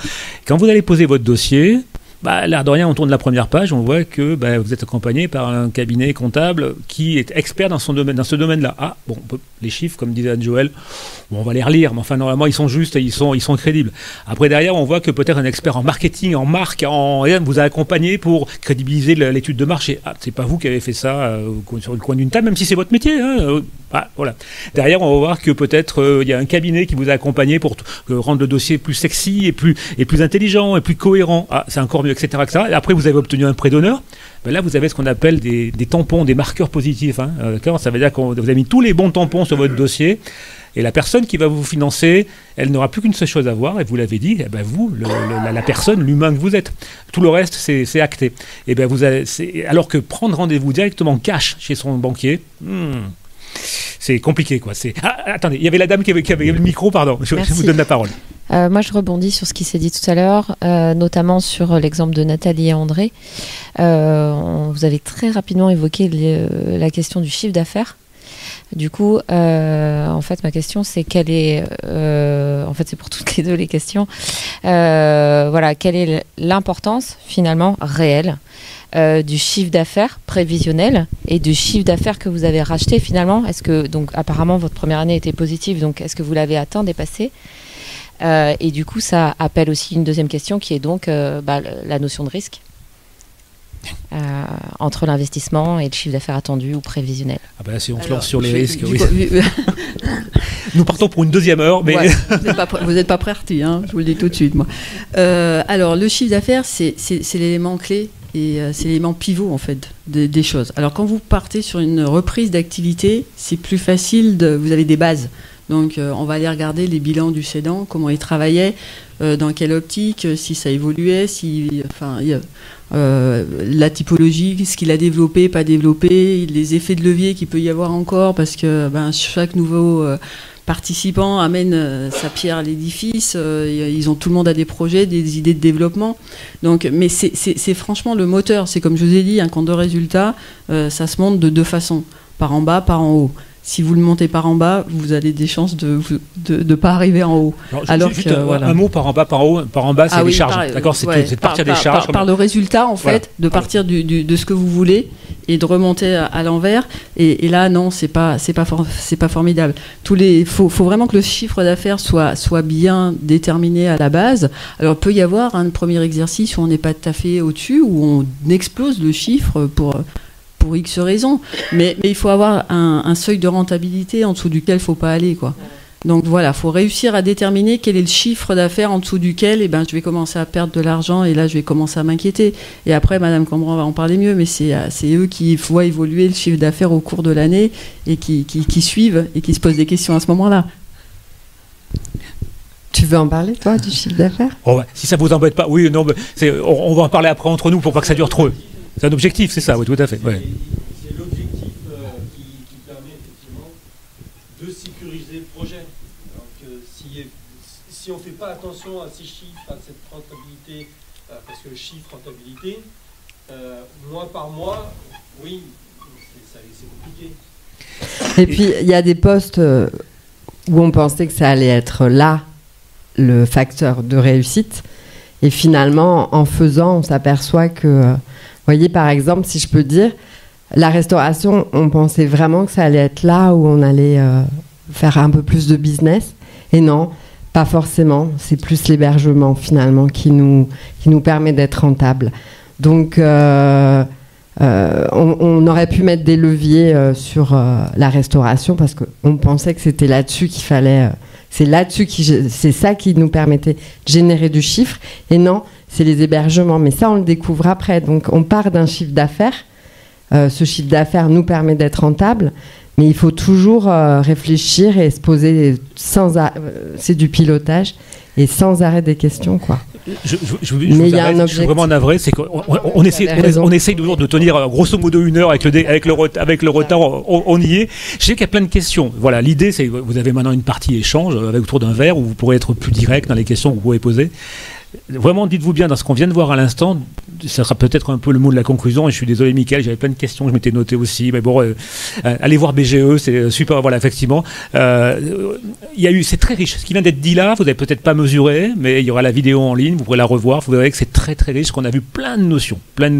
Quand vous allez poser votre dossier, l'air de rien, on tourne la première page, on voit que vous êtes accompagné par un cabinet comptable qui est expert dans ce domaine-là. Les chiffres, comme disait Anne-Joëlle, on va les relire, mais enfin, normalement, ils sont justes et ils sont crédibles. Après, derrière, on voit que peut-être un expert en marketing, en marque, vous a accompagné pour crédibiliser l'étude de marché. C'est pas vous qui avez fait ça sur le coin d'une table, même si c'est votre métier. Voilà. Derrière, on va voir que peut-être il y a un cabinet qui vous a accompagné pour rendre le dossier plus sexy et plus intelligent et plus cohérent. C'est encore mieux, etc. Et après, vous avez obtenu un prêt d'honneur. Là, vous avez ce qu'on appelle des tampons, des marqueurs positifs. D'accord ? Ça veut dire que vous avez mis tous les bons tampons sur votre dossier. Et la personne qui va vous financer, elle n'aura plus qu'une seule chose à voir, et vous l'avez dit, vous, la personne, l'humain que vous êtes. Tout le reste, c'est acté. Alors que prendre rendez-vous directement cash chez son banquier, c'est compliqué, quoi. Attendez, il y avait la dame qui avait le micro, pardon. Je vous donne la parole. Moi, je rebondis sur ce qui s'est dit tout à l'heure, notamment sur l'exemple de Nathalie et André. Vous avez très rapidement évoqué la question du chiffre d'affaires. Du coup, en fait, ma question, c'est quelle est... en fait, c'est pour toutes les deux les questions. Quelle est l'importance, finalement, réelle du chiffre d'affaires prévisionnel et du chiffre d'affaires que vous avez racheté, finalement? Est-ce que, donc, apparemment, votre première année était positive, donc est-ce que vous l'avez atteint, dépassé? Et du coup, ça appelle aussi une deuxième question qui est donc la notion de risque. Entre l'investissement et le chiffre d'affaires attendu ou prévisionnel. Si on se lance sur les risques, oui. Nous partons pour une deuxième heure, mais... Vous n'êtes pas partis, je vous le dis tout de suite, moi. Alors, le chiffre d'affaires, c'est l'élément clé et c'est l'élément pivot, en fait, des choses. Alors, quand vous partez sur une reprise d'activité, c'est plus facile, vous avez des bases. Donc, on va aller regarder les bilans du cédant, comment il travaillait, dans quelle optique, si ça évoluait, la typologie, ce qu'il a développé, pas développé, les effets de levier qu'il peut y avoir encore, parce que chaque nouveau participant amène sa pierre à l'édifice. Tout le monde a des projets, des idées de développement. Donc, mais c'est franchement le moteur. C'est comme je vous ai dit, un compte de résultat, ça se monte de deux façons, par en bas, par en haut. Si vous le montez par en bas, vous avez des chances de pas arriver en haut. Alors juste un mot par en bas, par en haut, par en bas, c'est les charges. D'accord, c'est de partir des charges. Par le résultat, en fait, de partir de ce que vous voulez et de remonter à l'envers. Et là, non, c'est pas formidable. Faut vraiment que le chiffre d'affaires soit bien déterminé à la base. Alors, il peut y avoir un premier exercice où on n'est pas tout à fait au-dessus, où on explose le chiffre pour X raisons, mais il faut avoir un seuil de rentabilité en dessous duquel il ne faut pas aller, quoi. Donc voilà, il faut réussir à déterminer quel est le chiffre d'affaires en dessous duquel je vais commencer à perdre de l'argent et là je vais commencer à m'inquiéter. Et après, Madame Cambron va en parler mieux, mais c'est eux qui voient évoluer le chiffre d'affaires au cours de l'année et qui suivent et qui se posent des questions à ce moment-là. Tu veux en parler, toi, du chiffre d'affaires ? Si ça ne vous embête pas, oui, non, on va en parler après entre nous pour pas que ça dure trop. C'est un objectif, c'est ça, oui, tout à fait. Ouais. C'est l'objectif qui permet effectivement de sécuriser le projet. Donc, si on ne fait pas attention à ces chiffres, à cette rentabilité, parce que le chiffre rentabilité, mois par mois, oui, c'est compliqué. Et puis, il y a des postes où on pensait que ça allait être là, le facteur de réussite. Et finalement, en faisant, on s'aperçoit que... Vous voyez, par exemple, si je peux dire, la restauration, on pensait vraiment que ça allait être là où on allait faire un peu plus de business. Et non, pas forcément. C'est plus l'hébergement, finalement, qui nous permet d'être rentable. Donc, on aurait pu mettre des leviers sur la restauration parce qu'on pensait que c'était là-dessus qu'il fallait... c'est ça qui nous permettait de générer du chiffre. Et non, c'est les hébergements. Mais ça, on le découvre après. Donc, on part d'un chiffre d'affaires. Ce chiffre d'affaires nous permet d'être rentable. Mais il faut toujours réfléchir et se poser c'est du pilotage et sans arrêt des questions, quoi. Je suis vraiment navré, c'est qu'on essaye toujours de tenir grosso modo 1 heure avec le retard, on y est. Je sais qu'il y a plein de questions. Voilà, l'idée, c'est que vous avez maintenant une partie échange autour d'un verre où vous pourrez être plus direct dans les questions que vous pouvez poser. Vraiment, dites-vous bien, dans ce qu'on vient de voir à l'instant, ça sera peut-être un peu le mot de la conclusion, et je suis désolé, Mickaël, j'avais plein de questions que je m'étais noté aussi, mais bon, allez voir BGE, c'est super, voilà, effectivement. C'est très riche. Ce qui vient d'être dit là, vous n'avez peut-être pas mesuré, mais il y aura la vidéo en ligne, vous pourrez la revoir, vous verrez que c'est très très riche, qu'on a vu plein de notions, cette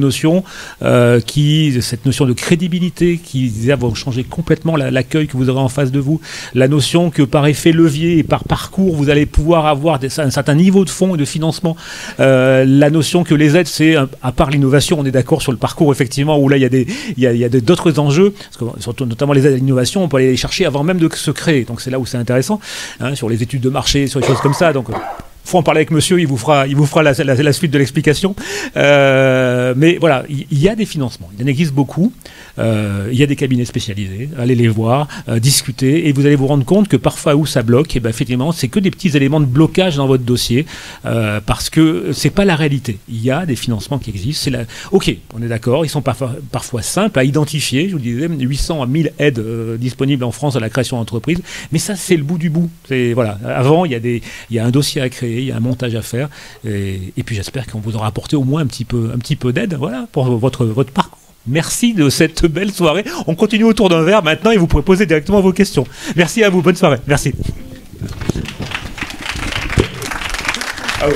notion de crédibilité, qui vont changer complètement l'accueil que vous aurez en face de vous, la notion que par effet levier et par parcours, vous allez pouvoir avoir un certain niveau de fonds et de financement. La notion que les aides, c'est à part l'innovation, on est d'accord sur le parcours effectivement où là il y a d'autres enjeux, parce que, surtout notamment les aides à l'innovation, on peut aller les chercher avant même de se créer. Donc c'est là où c'est intéressant, sur les études de marché, sur les choses comme ça. Donc faut en parler avec monsieur, il vous fera la suite de l'explication. Mais voilà, il y a des financements, il en existe beaucoup. Il y a des cabinets spécialisés, allez les voir, discuter, et vous allez vous rendre compte que parfois où ça bloque, effectivement, c'est que des petits éléments de blocage dans votre dossier, parce que c'est pas la réalité. Il y a des financements qui existent. Ok, on est d'accord, ils sont parfois simples à identifier. Je vous disais, 800 à 1000 aides disponibles en France à la création d'entreprise, mais ça c'est le bout du bout. Voilà. Avant, il y a un dossier à créer, il y a un montage à faire, et puis j'espère qu'on vous aura apporté au moins un petit peu d'aide, voilà, pour votre parcours. Merci de cette belle soirée. On continue autour d'un verre maintenant et vous pourrez poser directement vos questions. Merci à vous, bonne soirée. Merci. Ah oui.